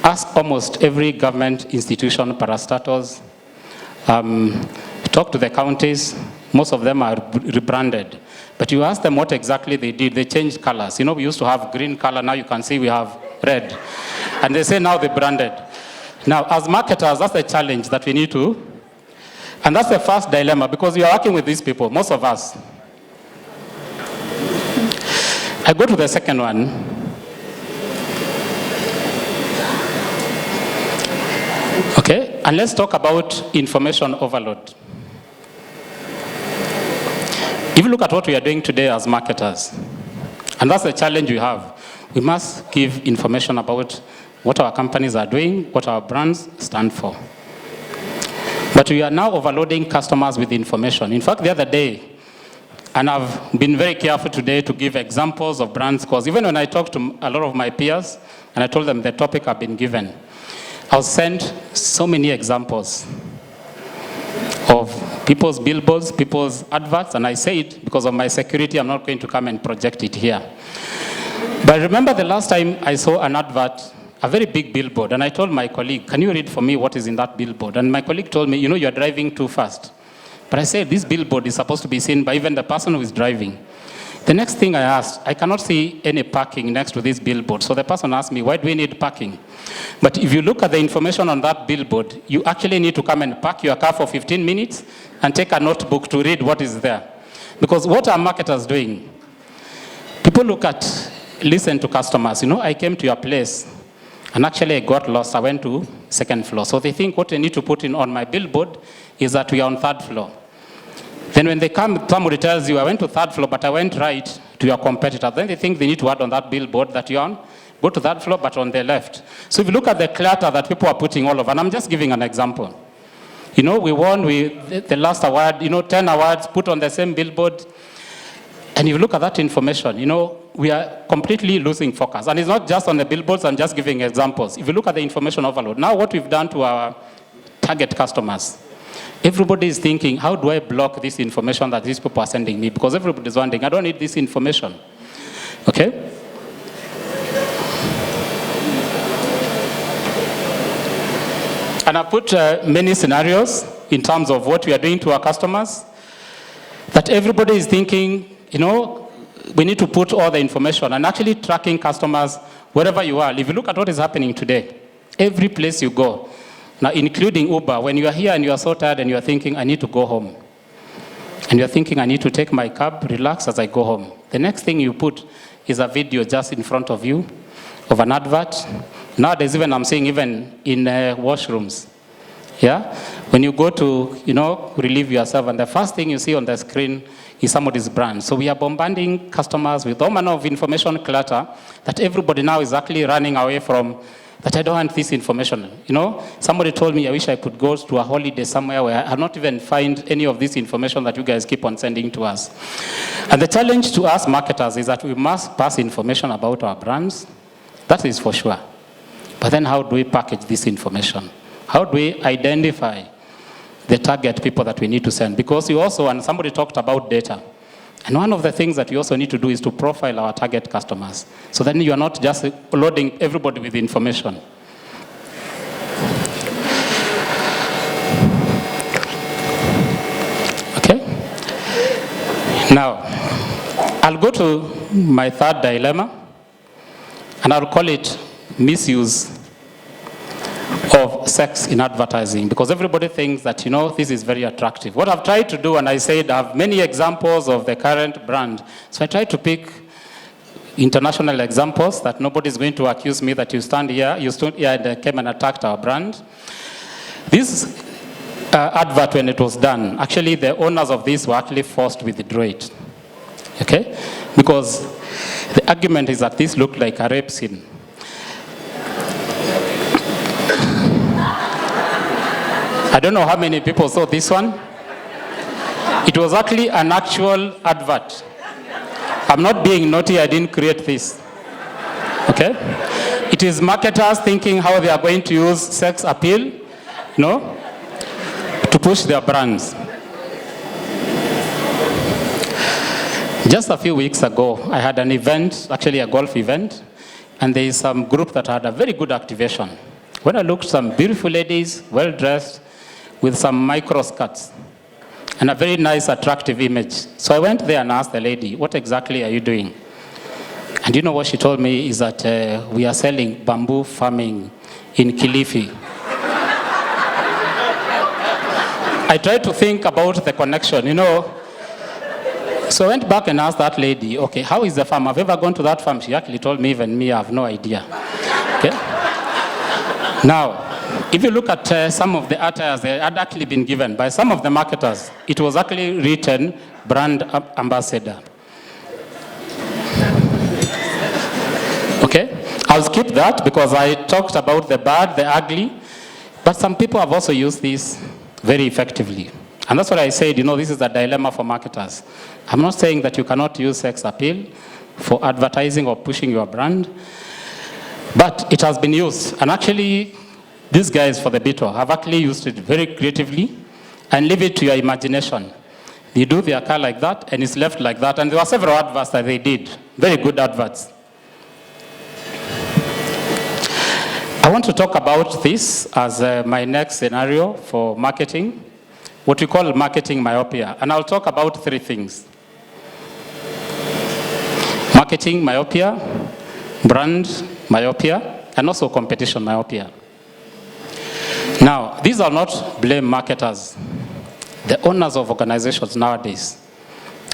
Ask almost every government institution, parastatals, talk to the counties, most of them are rebranded. But you ask them what exactly they did, they changed colors. You know, we used to have green color, now you can see we have red. And they say now they branded. Now, as marketers, that's the challenge that we need to, and that's the first dilemma, because we are working with these people, most of us. I go to the second one. Okay, and let's talk about information overload. If you look at what we are doing today as marketers, and that's the challenge we have, we must give information about what our companies are doing, what our brands stand for. But we are now overloading customers with information. In fact, the other day, and I've been very careful today to give examples of brands, because even when I talk to a lot of my peers, and I told them the topic I've been given, I'll send so many examples of people's billboards, people's adverts, and I say it because of my security, I'm not going to come and project it here. But I remember the last time I saw an advert, a very big billboard, and I told my colleague, can you read for me what is in that billboard? And my colleague told me, you know, you're driving too fast. But I said, this billboard is supposed to be seen by even the person who is driving. The next thing I asked, I cannot see any parking next to this billboard. So the person asked me, why do we need parking? But if you look at the information on that billboard, you actually need to come and park your car for 15 minutes and take a notebook to read what is there. Because what are marketers doing? People listen to customers. I came to your place and actually I got lost. I went to second floor. So they think what they need to put in on my billboard is that we are on third floor. Then when they come, somebody tells you, I went to third floor, but I went right to your competitor. Then they think they need to add on that billboard that you're on, go to third floor, but on the left. So if you look at the clutter that people are putting all over, and I'm just giving an example. We won the last award, 10 awards put on the same billboard. And if you look at that information, we are completely losing focus. And it's not just on the billboards, I'm just giving examples. If you look at the information overload, now what we've done to our target customers, everybody is thinking, how do I block this information that these people are sending me? Because everybody is wondering, I don't need this information. Okay? And I put many scenarios in terms of what we are doing to our customers, that everybody is thinking, we need to put all the information and actually tracking customers wherever you are. If you look at what is happening today, every place you go, now including Uber, when you are here and you are so tired and you are thinking, I need to go home. And you are thinking, I need to take my cab, relax as I go home. The next thing you put is a video just in front of you of an advert. Nowadays, I'm seeing even in washrooms. Yeah? When you go to, relieve yourself, and the first thing you see on the screen is somebody's brand. So we are bombarding customers with all manner of information clutter that everybody now is actually running away from, that I don't want this information. Somebody told me, I wish I could go to a holiday somewhere where I'll not even find any of this information that you guys keep on sending to us. And the challenge to us marketers is that we must pass information about our brands. That is for sure. But then how do we package this information? How do we identify the target people that we need to send? Because and somebody talked about data. And one of the things that you also need to do is to profile our target customers. So then you are not just loading everybody with information. Okay? Now, I'll go to my third dilemma, and I'll call it misuse of sex in advertising, because everybody thinks that, this is very attractive. What I've tried to do, and I said I have many examples of the current brand, so I tried to pick international examples that nobody's going to accuse me that you stood here and came and attacked our brand. This advert, when it was done, actually the owners of this were actually forced to withdraw it. Okay? Because the argument is that this looked like a rape scene. I don't know how many people saw this one. It was actually an actual advert. I'm not being naughty, I didn't create this. Okay? It is marketers thinking how they are going to use sex appeal, to push their brands. Just a few weeks ago, I had an event, actually a golf event, and there is some group that had a very good activation. When I looked, some beautiful ladies, well-dressed, with some micro skirts and a very nice, attractive image. So I went there and asked the lady, what exactly are you doing? And you know what she told me is that we are selling bamboo farming in Kilifi. I tried to think about the connection, So I went back and asked that lady, okay, how is the farm? Have you ever gone to that farm? She actually told me, even me, I have no idea. Okay? Now, if you look at some of the attires that had actually been given by some of the marketers, it was actually written brand ambassador. Okay? I'll skip that because I talked about the bad, the ugly, but some people have also used this very effectively. And that's what I said, this is a dilemma for marketers. I'm not saying that you cannot use sex appeal for advertising or pushing your brand, but it has been used. And actually, these guys for the Beetle have actually used it very creatively, and leave it to your imagination. They do their car like that, and it's left like that. And there were several adverts that they did, very good adverts. I want to talk about this as my next scenario for marketing, what we call marketing myopia. And I'll talk about three things. marketing myopia, brand myopia, and also competition myopia. Now, these are not blame marketers. The owners of organizations nowadays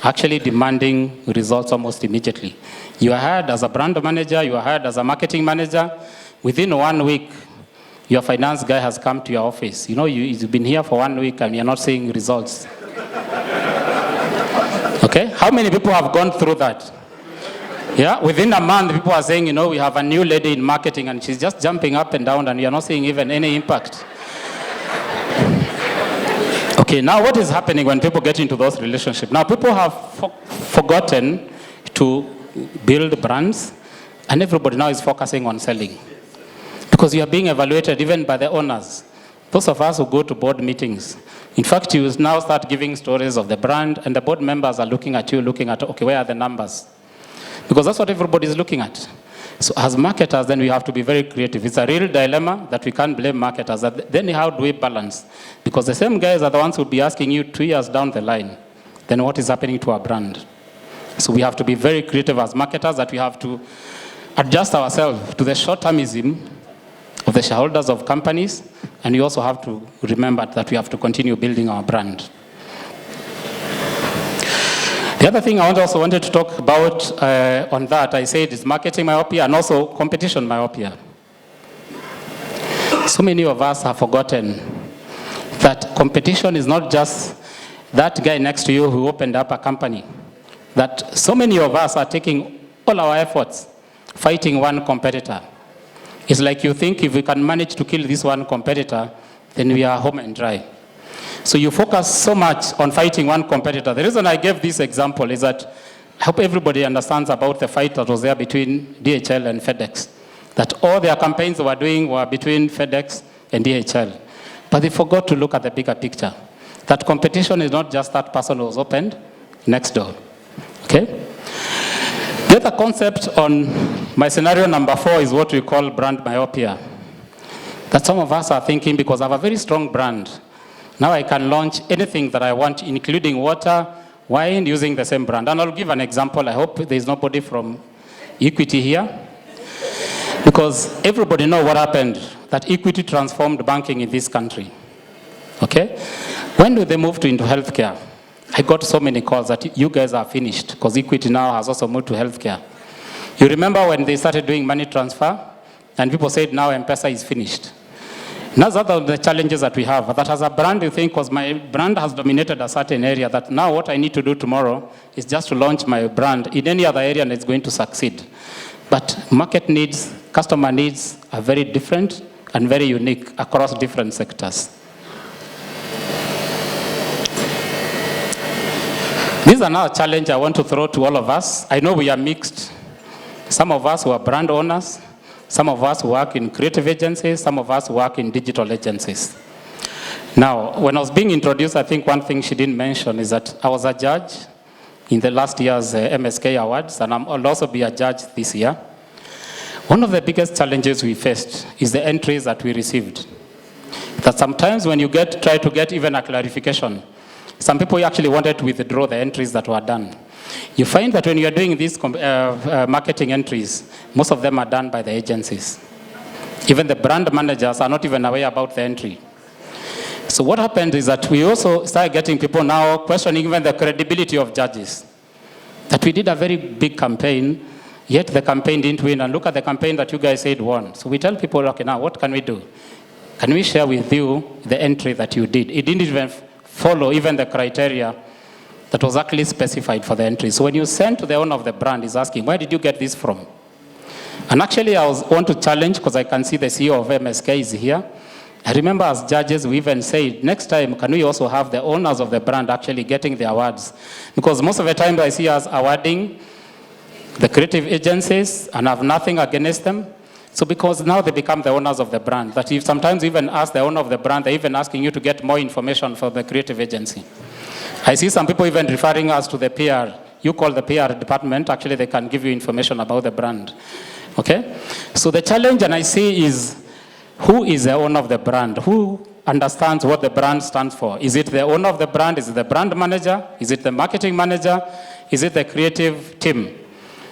actually demanding results almost immediately. You are hired as a brand manager, you are hired as a marketing manager. Within 1 week, your finance guy has come to your office. You know, you've been here for 1 week and you're not seeing results. Okay? How many people have gone through that? Yeah, within a month, people are saying, you know, we have a new lady in marketing and she's just jumping up and down and you're not seeing even any impact. Okay, now what is happening when people get into those relationships? Now people have forgotten to build brands and everybody now is focusing on selling. Because you are being evaluated even by the owners. Those of us who go to board meetings, in fact, you now start giving stories of the brand and the board members are looking at you, looking at, okay, where are the numbers? Because that's what everybody is looking at. So as marketers, then we have to be very creative. It's a real dilemma that we can't blame marketers. Then how do we balance? Because the same guys are the ones who will be asking you 2 years down the line, then what is happening to our brand? So we have to be very creative as marketers, that we have to adjust ourselves to the short-termism of the shareholders of companies, and we also have to remember that we have to continue building our brand. The other thing I also wanted to talk about on that, I said, is marketing myopia and also competition myopia. So many of us have forgotten that competition is not just that guy next to you who opened up a company. That so many of us are taking all our efforts fighting one competitor. It's like you think if we can manage to kill this one competitor, then we are home and dry. So you focus so much on fighting one competitor. The reason I gave this example is that I hope everybody understands about the fight that was there between DHL and FedEx. That all their campaigns they were doing were between FedEx and DHL. But they forgot to look at the bigger picture. That competition is not just that person who was opened next door. Okay? The other concept on my scenario number 4 is what we call brand myopia. That some of us are thinking, because I have a very strong brand, now I can launch anything that I want, including water, wine, using the same brand. And I'll give an example. I hope there's nobody from Equity here. Because everybody knows what happened, that Equity transformed banking in this country. Okay? When did they move into healthcare? I got so many calls that you guys are finished, because Equity now has also moved to healthcare. You remember when they started doing money transfer, and people said now M-Pesa is finished. Now those are the challenges that we have. That as a brand, you think, because my brand has dominated a certain area, that now what I need to do tomorrow is just to launch my brand in any other area and it's going to succeed. But market needs, customer needs are very different and very unique across different sectors. This is another challenge I want to throw to all of us. I know we are mixed. Some of us who are brand owners, some of us work in creative agencies, some of us work in digital agencies. Now, when I was being introduced, I think one thing she didn't mention is that I was a judge in the last year's MSK Awards, and I'll also be a judge this year. One of the biggest challenges we faced is the entries that we received. That sometimes when you try to get even a clarification, some people actually wanted to withdraw the entries that were done. You find that when you are doing these marketing entries, most of them are done by the agencies. Even the brand managers are not even aware about the entry. So what happened is that we also started getting people now questioning even the credibility of judges. That we did a very big campaign, yet the campaign didn't win, and look at the campaign that you guys said won. So we tell people, okay, now what can we do? Can we share with you the entry that you did? It didn't even follow even the criteria that was actually specified for the entry. So when you send to the owner of the brand, he's asking, where did you get this from? And actually I want to challenge, because I can see the CEO of MSK is here. I remember as judges, we even said, next time, can we also have the owners of the brand actually getting the awards? Because most of the time I see us awarding the creative agencies and have nothing against them. So because now they become the owners of the brand, that if sometimes even ask the owner of the brand, they're even asking you to get more information from the creative agency. I see some people even referring us to the PR. You call the PR department, actually they can give you information about the brand. Okay? So the challenge, and I see, is who is the owner of the brand? Who understands what the brand stands for? Is it the owner of the brand? Is it the brand manager? Is it the marketing manager? Is it the creative team?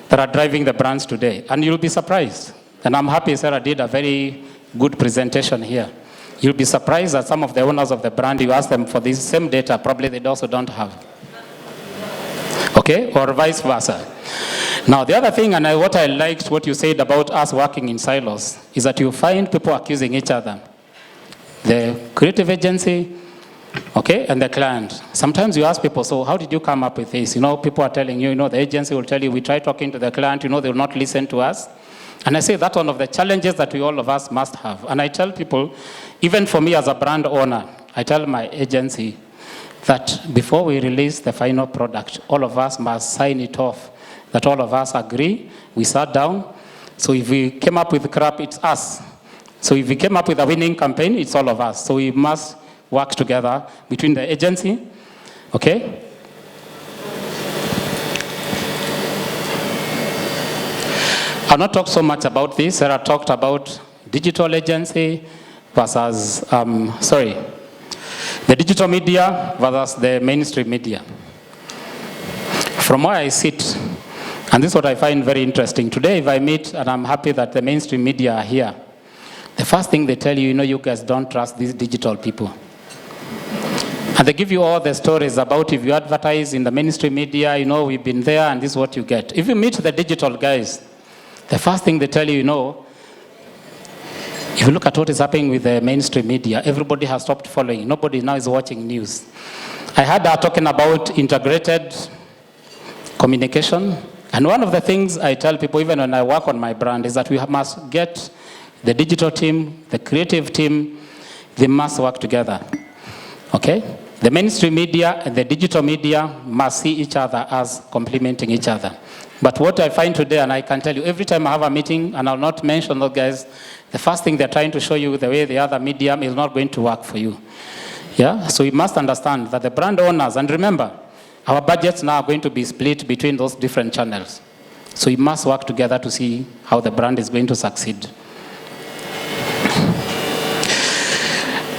that are driving the brands today. And you'll be surprised. And I'm happy Serah did a very good presentation here. You'll be surprised that some of the owners of the brand, you ask them for this same data, probably they also don't have. Okay, or vice versa. Now, the other thing, and what I liked what you said about us working in silos, is that you find people accusing each other. The creative agency, okay, and the client. Sometimes you ask people, so how did you come up with this? You know, people are telling you, the agency will tell you, we try talking to the client, they will not listen to us. And I say that's one of the challenges that all of us must have. And I tell people, even for me as a brand owner, I tell my agency that before we release the final product, all of us must sign it off, that all of us agree, we sat down. So if we came up with crap, it's us. So if we came up with a winning campaign, it's all of us. So we must work together between the agency, okay? I'll not talk so much about this. Serah talked about digital agency versus, the digital media versus the mainstream media. From where I sit, and this is what I find very interesting. Today, if I meet, and I'm happy that the mainstream media are here, the first thing they tell you, you guys don't trust these digital people. And they give you all the stories about if you advertise in the mainstream media, we've been there and this is what you get. If you meet the digital guys, the first thing they tell you, if you look at what is happening with the mainstream media, everybody has stopped following. Nobody now is watching news. I heard her talking about integrated communication. And one of the things I tell people, even when I work on my brand, is that we must get the digital team, the creative team, they must work together. Okay? The mainstream media and the digital media must see each other as complementing each other. But what I find today, and I can tell you, every time I have a meeting, and I'll not mention those guys, the first thing they're trying to show you the way the other medium is not going to work for you. Yeah? So you must understand that the brand owners, and remember, our budgets now are going to be split between those different channels. So you must work together to see how the brand is going to succeed.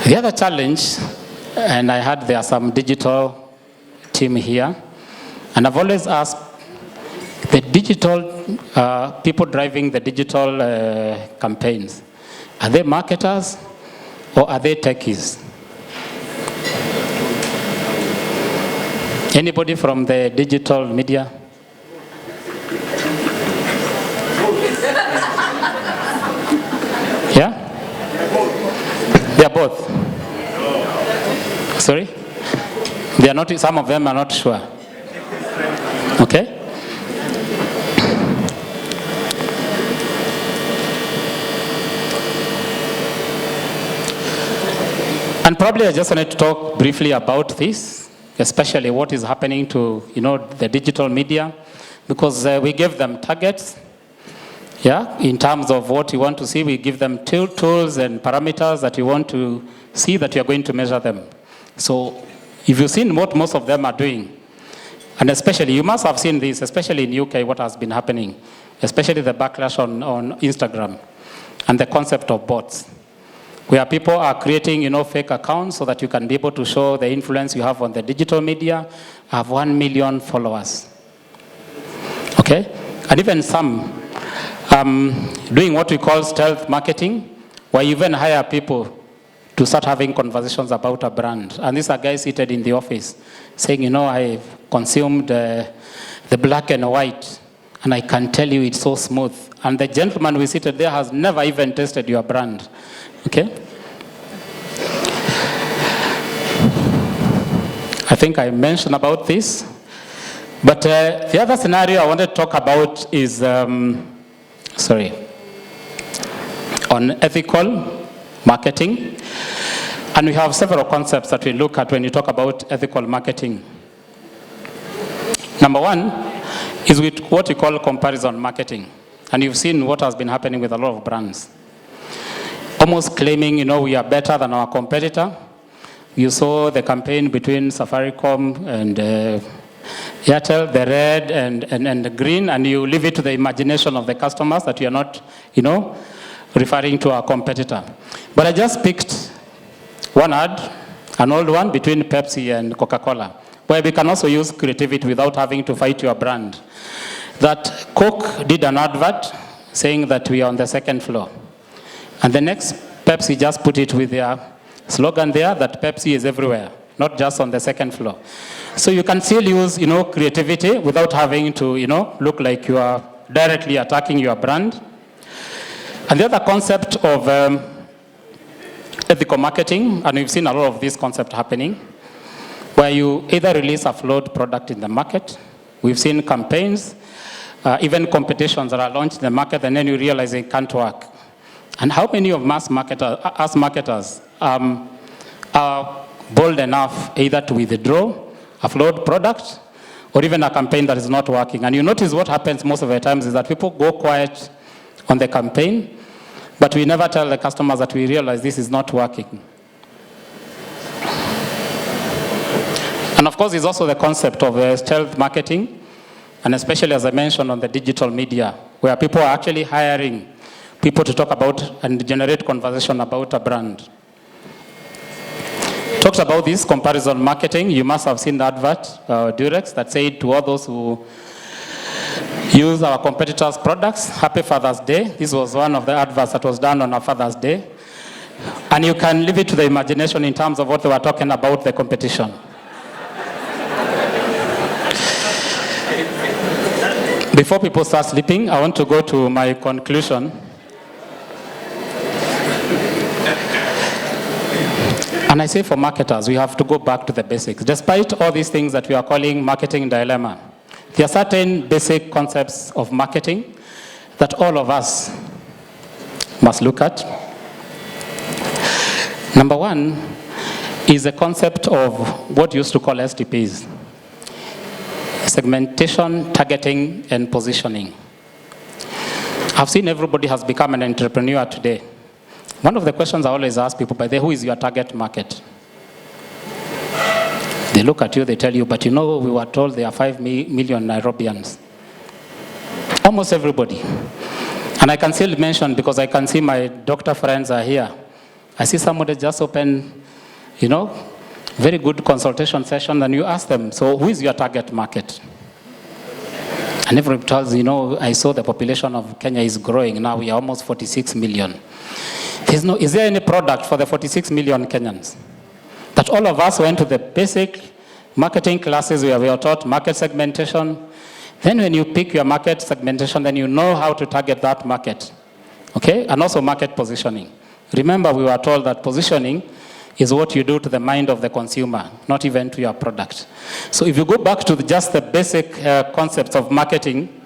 The other challenge, and I heard there are some digital team here, and I've always asked the digital people driving the digital campaigns, are they marketers or are they techies? Anybody from the digital media? Yeah? They are both. Sorry? They are not, some of them are not sure. Okay? And probably I just wanted to talk briefly about this, especially what is happening to, the digital media, because we give them targets. Yeah, in terms of what you want to see, we give them tools and parameters that you want to see that you're going to measure them. So if you've seen what most of them are doing, and especially, you must have seen this, especially in UK, what has been happening, especially the backlash on Instagram and the concept of bots, where people are creating, fake accounts so that you can be able to show the influence you have on the digital media. I have 1 million followers. Okay? And even some doing what we call stealth marketing, where you even hire people to start having conversations about a brand. And these are guys seated in the office saying, I've consumed the black and white, and I can tell you it's so smooth. And the gentleman who is seated there has never even tasted your brand. Okay? I think I mentioned about this. But the other scenario I want to talk about is, on ethical marketing. And we have several concepts that we look at when you talk about ethical marketing. Number one is with what we call comparison marketing. And you've seen what has been happening with a lot of brands. Almost claiming, we are better than our competitor. You saw the campaign between Safaricom and Airtel, the red and the green, and you leave it to the imagination of the customers that you are not, referring to our competitor. But I just picked one ad, an old one between Pepsi and Coca-Cola, where we can also use creativity without having to fight your brand. that Coke did an advert saying that we are on the second floor. And the next, Pepsi just put it with their slogan there that Pepsi is everywhere, not just on the second floor. So you can still use, creativity without having to, look like you are directly attacking your brand. And the other concept of ethical marketing, and we've seen a lot of this concept happening, where you either release a flawed product in the market. We've seen campaigns, even competitions that are launched in the market, and then you realize it can't work. And how many of us marketers are bold enough either to withdraw a flawed product or even a campaign that is not working? And you notice what happens most of the times is that people go quiet on the campaign, but we never tell the customers that we realize this is not working. And of course, there's also the concept of stealth marketing, and especially, as I mentioned, on the digital media, where people are actually hiring people to talk about and generate conversation about a brand. Talked about this comparison marketing. You must have seen the advert, Durex, that said to all those who use our competitors' products, Happy Father's Day. This was one of the adverts that was done on our Father's Day. And you can leave it to the imagination in terms of what they were talking about the competition. Before people start sleeping, I want to go to my conclusion. And I say for marketers, we have to go back to the basics. Despite all these things that we are calling marketing dilemma, there are certain basic concepts of marketing that all of us must look at. Number one is the concept of what we used to call STPs: segmentation, targeting, and positioning. I've seen everybody has become an entrepreneur today. One of the questions I always ask people, by the way, who is your target market? They look at you, they tell you, but we were told there are 5 million Nairobians. Almost everybody. And I can still mention, because I can see my doctor friends are here. I see somebody just open, very good consultation session, and you ask them, so who is your target market? And everybody tells, I saw the population of Kenya is growing. Now we are almost 46 million. Is there any product for the 46 million Kenyans? That all of us went to the basic marketing classes where we are taught market segmentation. Then when you pick your market segmentation, then you know how to target that market. Okay? And also market positioning. Remember, we were told that positioning is what you do to the mind of the consumer, not even to your product. So if you go back to just the basic concepts of marketing,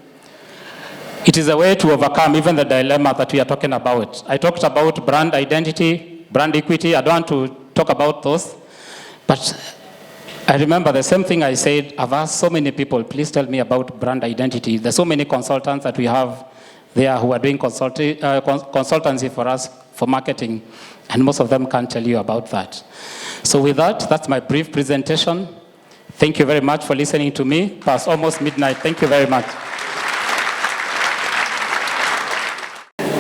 it is a way to overcome even the dilemma that we are talking about. I talked about brand identity, brand equity. I don't want to talk about those. But I remember the same thing I said. I've asked so many people, please tell me about brand identity. There's so many consultants that we have there who are doing consultancy for us for marketing. And most of them can't tell you about that. So with that, that's my brief presentation. Thank you very much for listening to me. Past almost midnight. Thank you very much.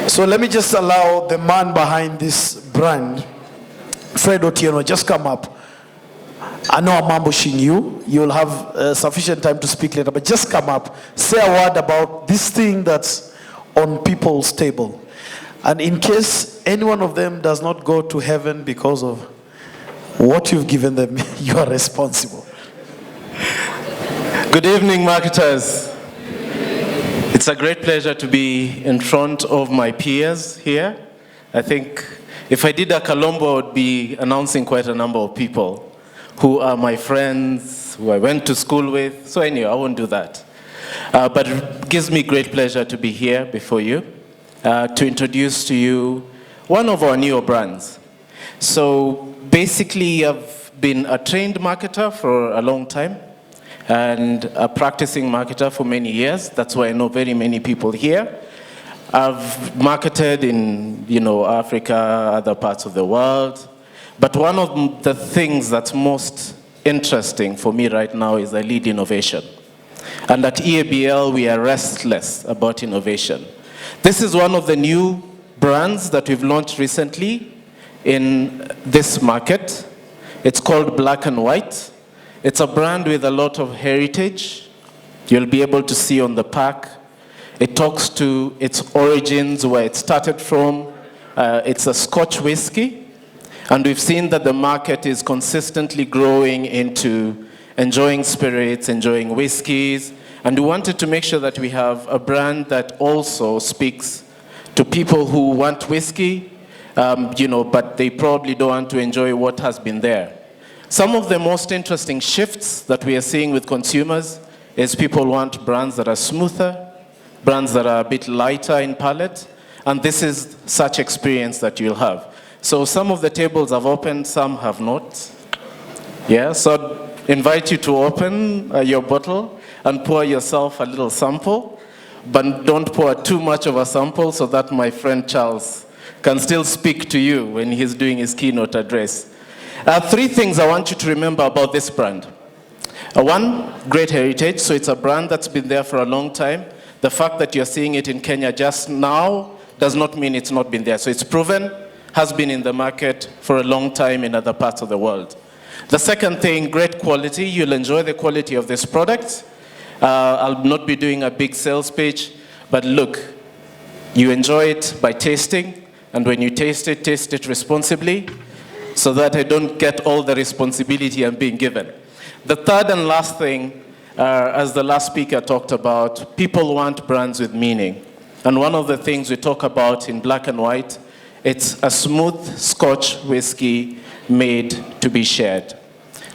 So let me just allow the man behind this brand, Fred Otieno, just come up. I know I'm ambushing you. You'll have sufficient time to speak later, but just come up. Say a word about this thing that's on people's table. And in case any one of them does not go to heaven because of what you've given them, you are responsible. Good evening, marketers. It's a great pleasure to be in front of my peers here. I think if I did a Colombo, I would be announcing quite a number of people who are my friends, who I went to school with. So anyway, I won't do that. But it gives me great pleasure to be here before you to introduce to you one of our newer brands. So basically, I've been a trained marketer for a long time and a practicing marketer for many years. That's why I know very many people here. I've marketed in, Africa, other parts of the world. But one of the things that's most interesting for me right now is I lead innovation. And at EABL, we are restless about innovation. This is one of the new brands that we've launched recently in this market. It's called Black and White. It's a brand with a lot of heritage, you'll be able to see on the pack. It talks to its origins, where it started from. It's a Scotch whiskey, and we've seen that the market is consistently growing into enjoying spirits, enjoying whiskeys, and we wanted to make sure that we have a brand that also speaks to people who want whiskey, but they probably don't want to enjoy what has been there. Some of the most interesting shifts that we are seeing with consumers is people want brands that are smoother, brands that are a bit lighter in palate, and this is such experience that you'll have. So some of the tables have opened, some have not. Yeah, so I'd invite you to open your bottle and pour yourself a little sample, but don't pour too much of a sample so that my friend Charles can still speak to you when he's doing his keynote address. 3 things I want you to remember about this brand. 1, great heritage, so it's a brand that's been there for a long time. The fact that you're seeing it in Kenya just now does not mean it's not been there. So it's proven, has been in the market for a long time in other parts of the world. The second thing, great quality. You'll enjoy the quality of this product. I'll not be doing a big sales pitch, but look, you enjoy it by tasting, and when you taste it responsibly, so that I don't get all the responsibility I'm being given. The third and last thing, as the last speaker talked about, people want brands with meaning. And one of the things we talk about in black and white, it's a smooth Scotch whiskey made to be shared.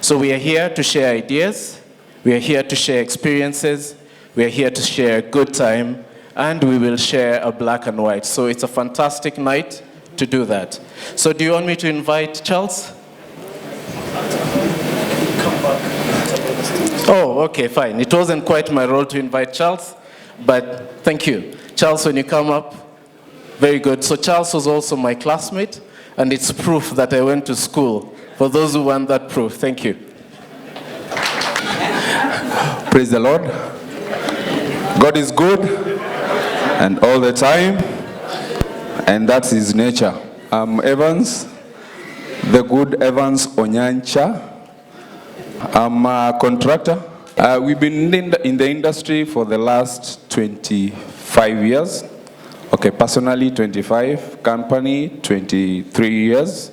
So we are here to share ideas, we are here to share experiences, we are here to share a good time, and we will share a black and white. So it's a fantastic night to do that. So do you want me to invite Charles? Oh, okay, fine. It wasn't quite my role to invite Charles, but thank you. Charles, when you come up, very good. So Charles was also my classmate, and it's proof that I went to school. For those who want that proof, thank you. Praise the Lord. God is good, and all the time, and that's his nature. I'm Evans, the good Evans Onyancha. I'm a contractor. We've been in the industry for the last 25 years. Okay, personally 25, company 23 years.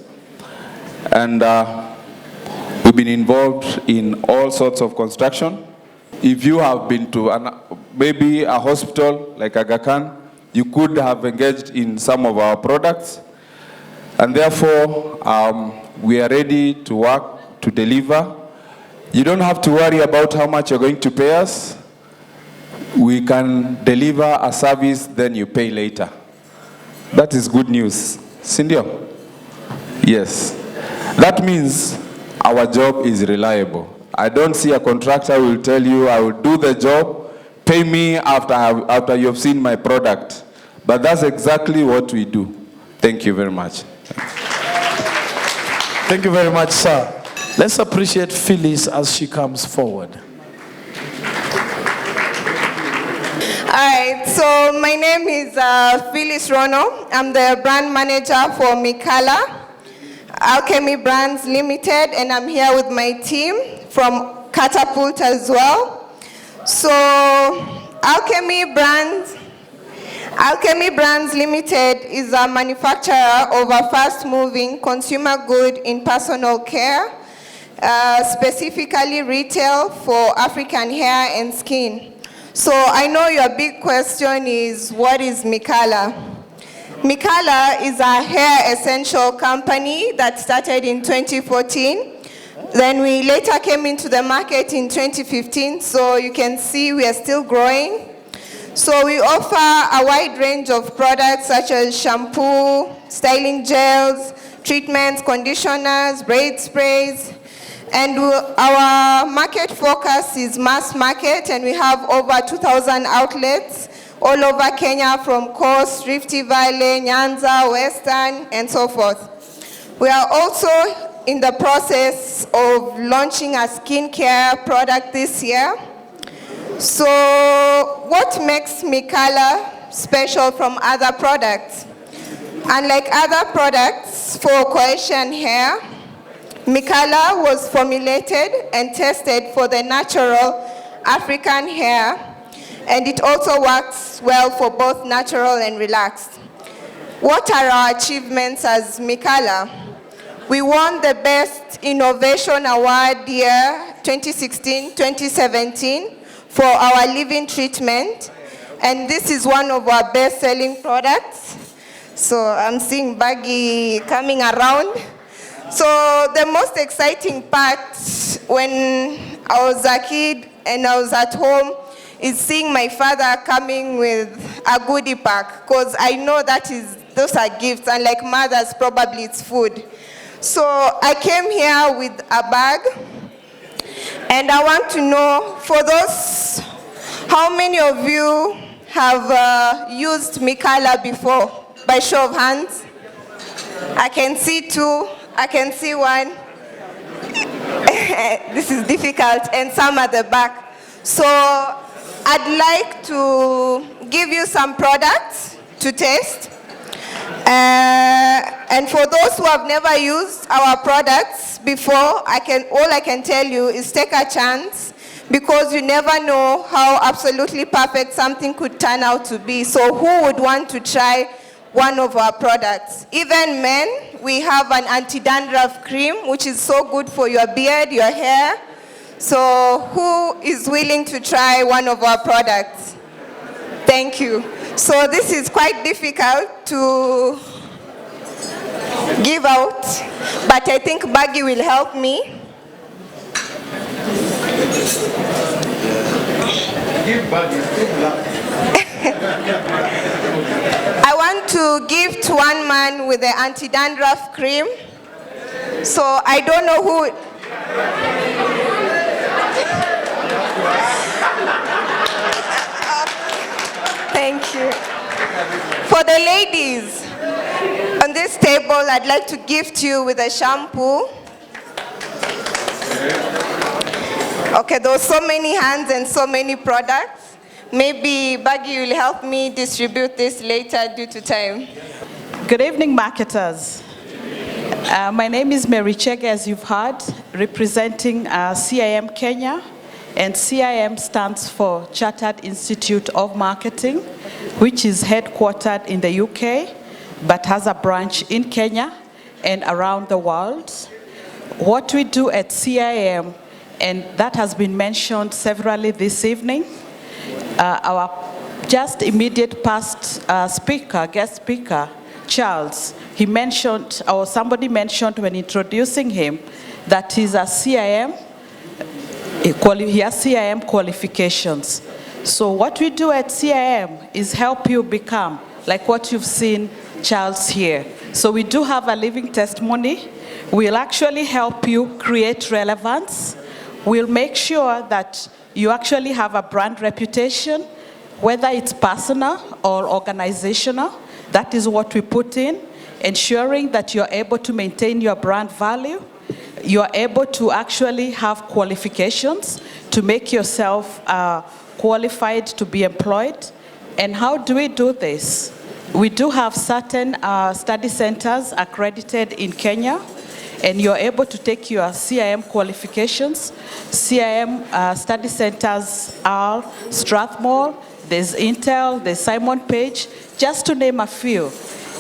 And we've been involved in all sorts of construction. If you have been to maybe a hospital like Aga Khan, you could have engaged in some of our products. And therefore, we are ready to work, to deliver. You don't have to worry about how much you're going to pay us. We can deliver a service, then you pay later. That is good news. Sindio? Yes. That means our job is reliable. I don't see a contractor who will tell you, I will do the job, pay me after you've seen my product. But that's exactly what we do. Thank you very much. Thank you very much, sir. Let's appreciate Phyllis as she comes forward. All right, so my name is Phyllis Rono. I'm the brand manager for Mikala, Alchemy Brands Limited, and I'm here with my team from Catapult as well. So Alchemy Brands Limited is a manufacturer of a fast-moving consumer good in personal care, specifically retail for African hair and skin. So I know your big question is, what is Mikala? Mikala is a hair essential company that started in 2014. Then we later came into the market in 2015, so you can see we are still growing. So we offer a wide range of products such as shampoo, styling gels, treatments, conditioners, braid sprays. And our market focus is mass market, and we have over 2,000 outlets all over Kenya, from Coast, Rift Valley, Nyanza, Western, and so forth. We are also in the process of launching a skincare product this year. So what makes Mikala special from other products? Unlike other products for cohesion hair, Mikala was formulated and tested for the natural African hair, and it also works well for both natural and relaxed. What are our achievements as Mikala? We won the Best Innovation Award year 2016-2017 for our leave-in treatment, and this is one of our best-selling products. So I'm seeing Baggy coming around. So the most exciting part when I was a kid and I was at home is seeing my father coming with a goodie pack, because I know those are gifts, and like mothers, probably it's food. So I came here with a bag, and I want to know, for those, how many of you have used Mikala before? By show of hands. I can see 2, I can see 1. This is difficult, and some at the back. So I'd like to give you some products to taste. And for those who have never used our products before, all I can tell you is take a chance, because you never know how absolutely perfect something could turn out to be. So who would want to try one of our products? Even men, we have an anti-dandruff cream, which is so good for your beard, your hair. So who is willing to try one of our products? Thank you. So this is quite difficult to give out, but I think Baggy will help me. I want to give to one man with the anti-dandruff cream. So I don't know who. Thank you. For the ladies on this table, I'd like to gift you with a shampoo. Okay, there are so many hands and so many products. Maybe Baggy will help me distribute this later due to time. Good evening, marketers. My name is Mary Chege, as you've heard, representing CIM Kenya. And CIM stands for Chartered Institute of Marketing, which is headquartered in the UK, but has a branch in Kenya and around the world. What we do at CIM, and that has been mentioned severally this evening, our just immediate past guest speaker, Charles, he mentioned, or somebody mentioned when introducing him, that he's a CIM, he has CIM qualifications. So what we do at CIM is help you become like what you've seen Charles here. So we do have a living testimony. We'll actually help you create relevance. We'll make sure that you actually have a brand reputation, whether it's personal or organizational. That is what we put in, ensuring that you're able to maintain your brand value. You are able to actually have qualifications to make yourself qualified to be employed. And how do we do this? We do have certain study centers accredited in Kenya, and you're able to take your CIM qualifications. CIM study centers are Strathmore, there's Intel, there's Simon Page, just to name a few.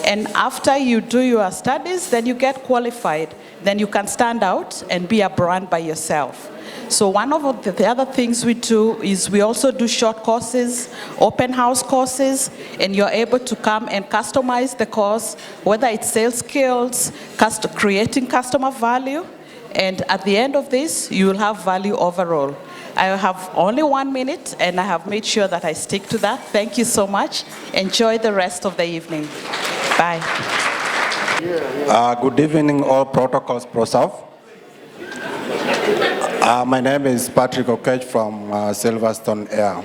And after you do your studies, then you get qualified. Then you can stand out and be a brand by yourself. So one of the other things we do is we also do short courses, open house courses, and you're able to come and customize the course, whether it's sales skills, creating customer value, and at the end of this, you will have value overall. I have only 1 minute, and I have made sure that I stick to that. Thank you so much. Enjoy the rest of the evening. Bye. Good evening, all protocols pro-serve. My name is Patrick Okech from Silverstone Air.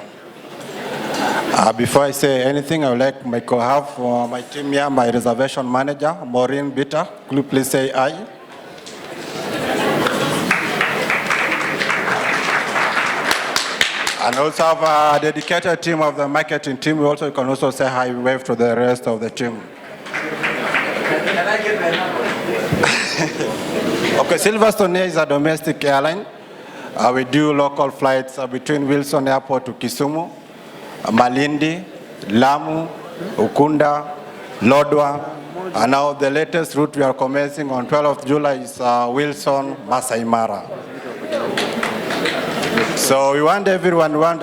Before I say anything, I would like my co-have my team here, my reservation manager, Maureen Bitter. Could you please say aye? And also have a dedicated team of the marketing team. You can also say hi, wave to the rest of the team. Can I get my number? Okay, Silverstone Air is a domestic airline. We do local flights between Wilson Airport to Kisumu, Malindi, Lamu, Ukunda, Lodwar, and now the latest route we are commencing on 12th of July is Wilson, Masai Mara. So we want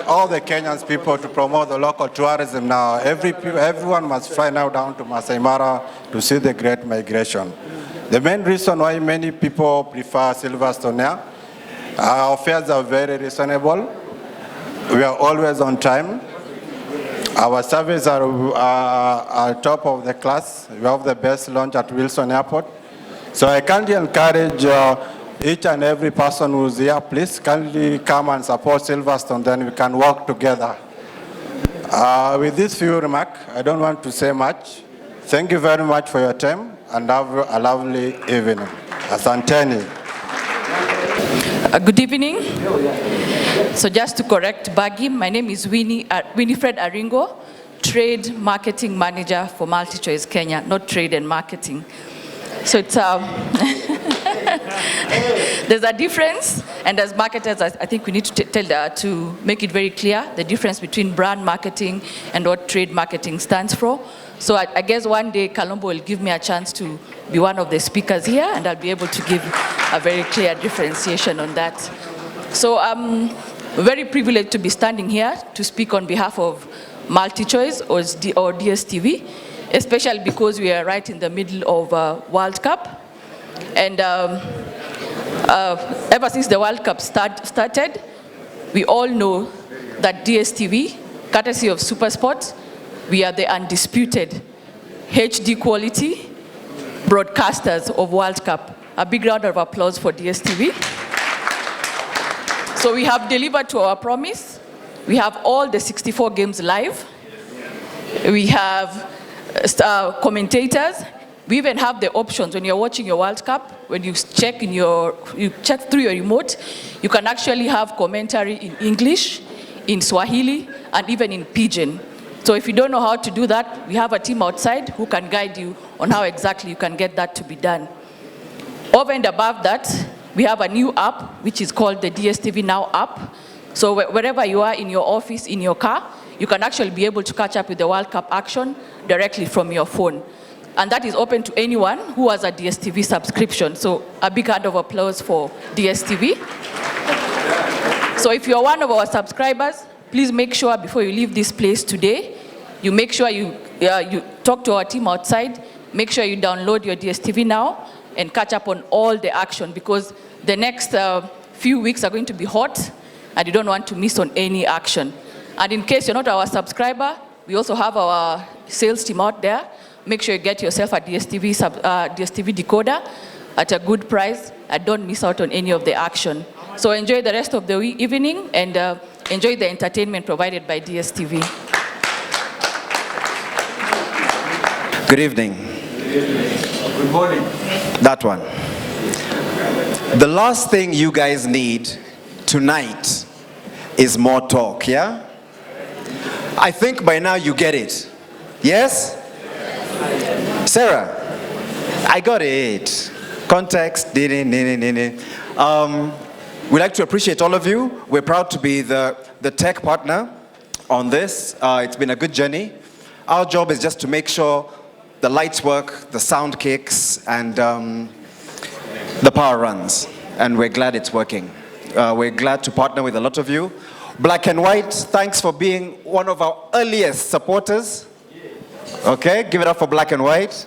all the Kenyan people to promote the local tourism now. Everyone must fly now down to Masai Mara to see the great migration. The main reason why many people prefer Silverstone here, our fares are very reasonable. We are always on time. Our services are top of the class. We have the best lounge at Wilson Airport. So I kindly encourage each and every person who's here, please kindly come and support Silverstone, then we can work together. With this few remarks, I don't want to say much. Thank you very much for your time and have a lovely evening. Asanteni. Good evening. So just to correct Baggy, my name is Winifred Aringo, Trade Marketing Manager for MultiChoice Kenya, not Trade and Marketing. So it's there's a difference, and as marketers, I think we need to make it very clear the difference between brand marketing and what trade marketing stands for. So I guess one day Kalombo will give me a chance to be one of the speakers here, and I'll be able to give a very clear differentiation on that. So I'm very privileged to be standing here to speak on behalf of MultiChoice or DSTV, especially because we are right in the middle of World Cup. And ever since the World Cup started, we all know that DSTV, courtesy of SuperSport, we are the undisputed HD quality broadcasters of World Cup. A big round of applause for DSTV. So we have delivered to our promise. We have all the 64 games live. We have commentators. We even have the options when you're watching your World Cup, when you check through your remote, you can actually have commentary in English, in Swahili, and even in Pidgin. So if you don't know how to do that, we have a team outside who can guide you on how exactly you can get that to be done. Over and above that, we have a new app, which is called the DSTV Now app. So wherever you are in your office, in your car, you can actually be able to catch up with the World Cup action directly from your phone. And that is open to anyone who has a DSTV subscription. So a big round of applause for DSTV. So if you're one of our subscribers, please make sure before you leave this place today, you make sure you talk to our team outside, make sure you download your DSTV Now and catch up on all the action, because the next few weeks are going to be hot and you don't want to miss on any action. And in case you're not our subscriber, we also have our sales team out there. Make sure you get yourself a DSTV decoder at a good price and don't miss out on any of the action. So enjoy the rest of the evening and enjoy the entertainment provided by DSTV. Good evening. Good morning. That one. The last thing you guys need tonight is more talk, yeah? I think by now you get it. Yes? Serah, I got it. Context, we'd like to appreciate all of you. We're proud to be the tech partner on this. It's been a good journey. Our job is just to make sure the lights work, the sound kicks, and the power runs. And we're glad it's working. We're glad to partner with a lot of you. Black and White, thanks for being one of our earliest supporters. Okay, give it up for Black and White.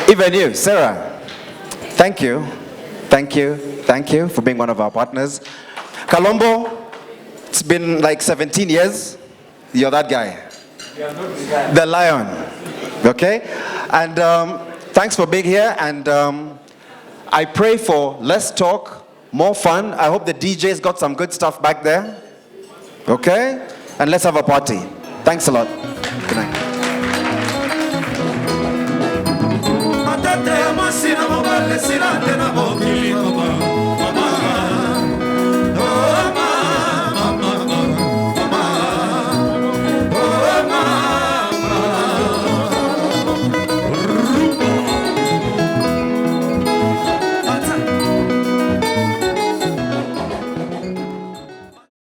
Even you, Serah, thank you. Thank you. Thank you for being one of our partners. Kalombo, it's been like 17 years. You're that guy. The lion. Okay? And thanks for being here. And I pray for less talk, more fun. I hope the DJ's got some good stuff back there. Okay? And let's have a party. Thanks a lot. Good night. Matata ya masina mobile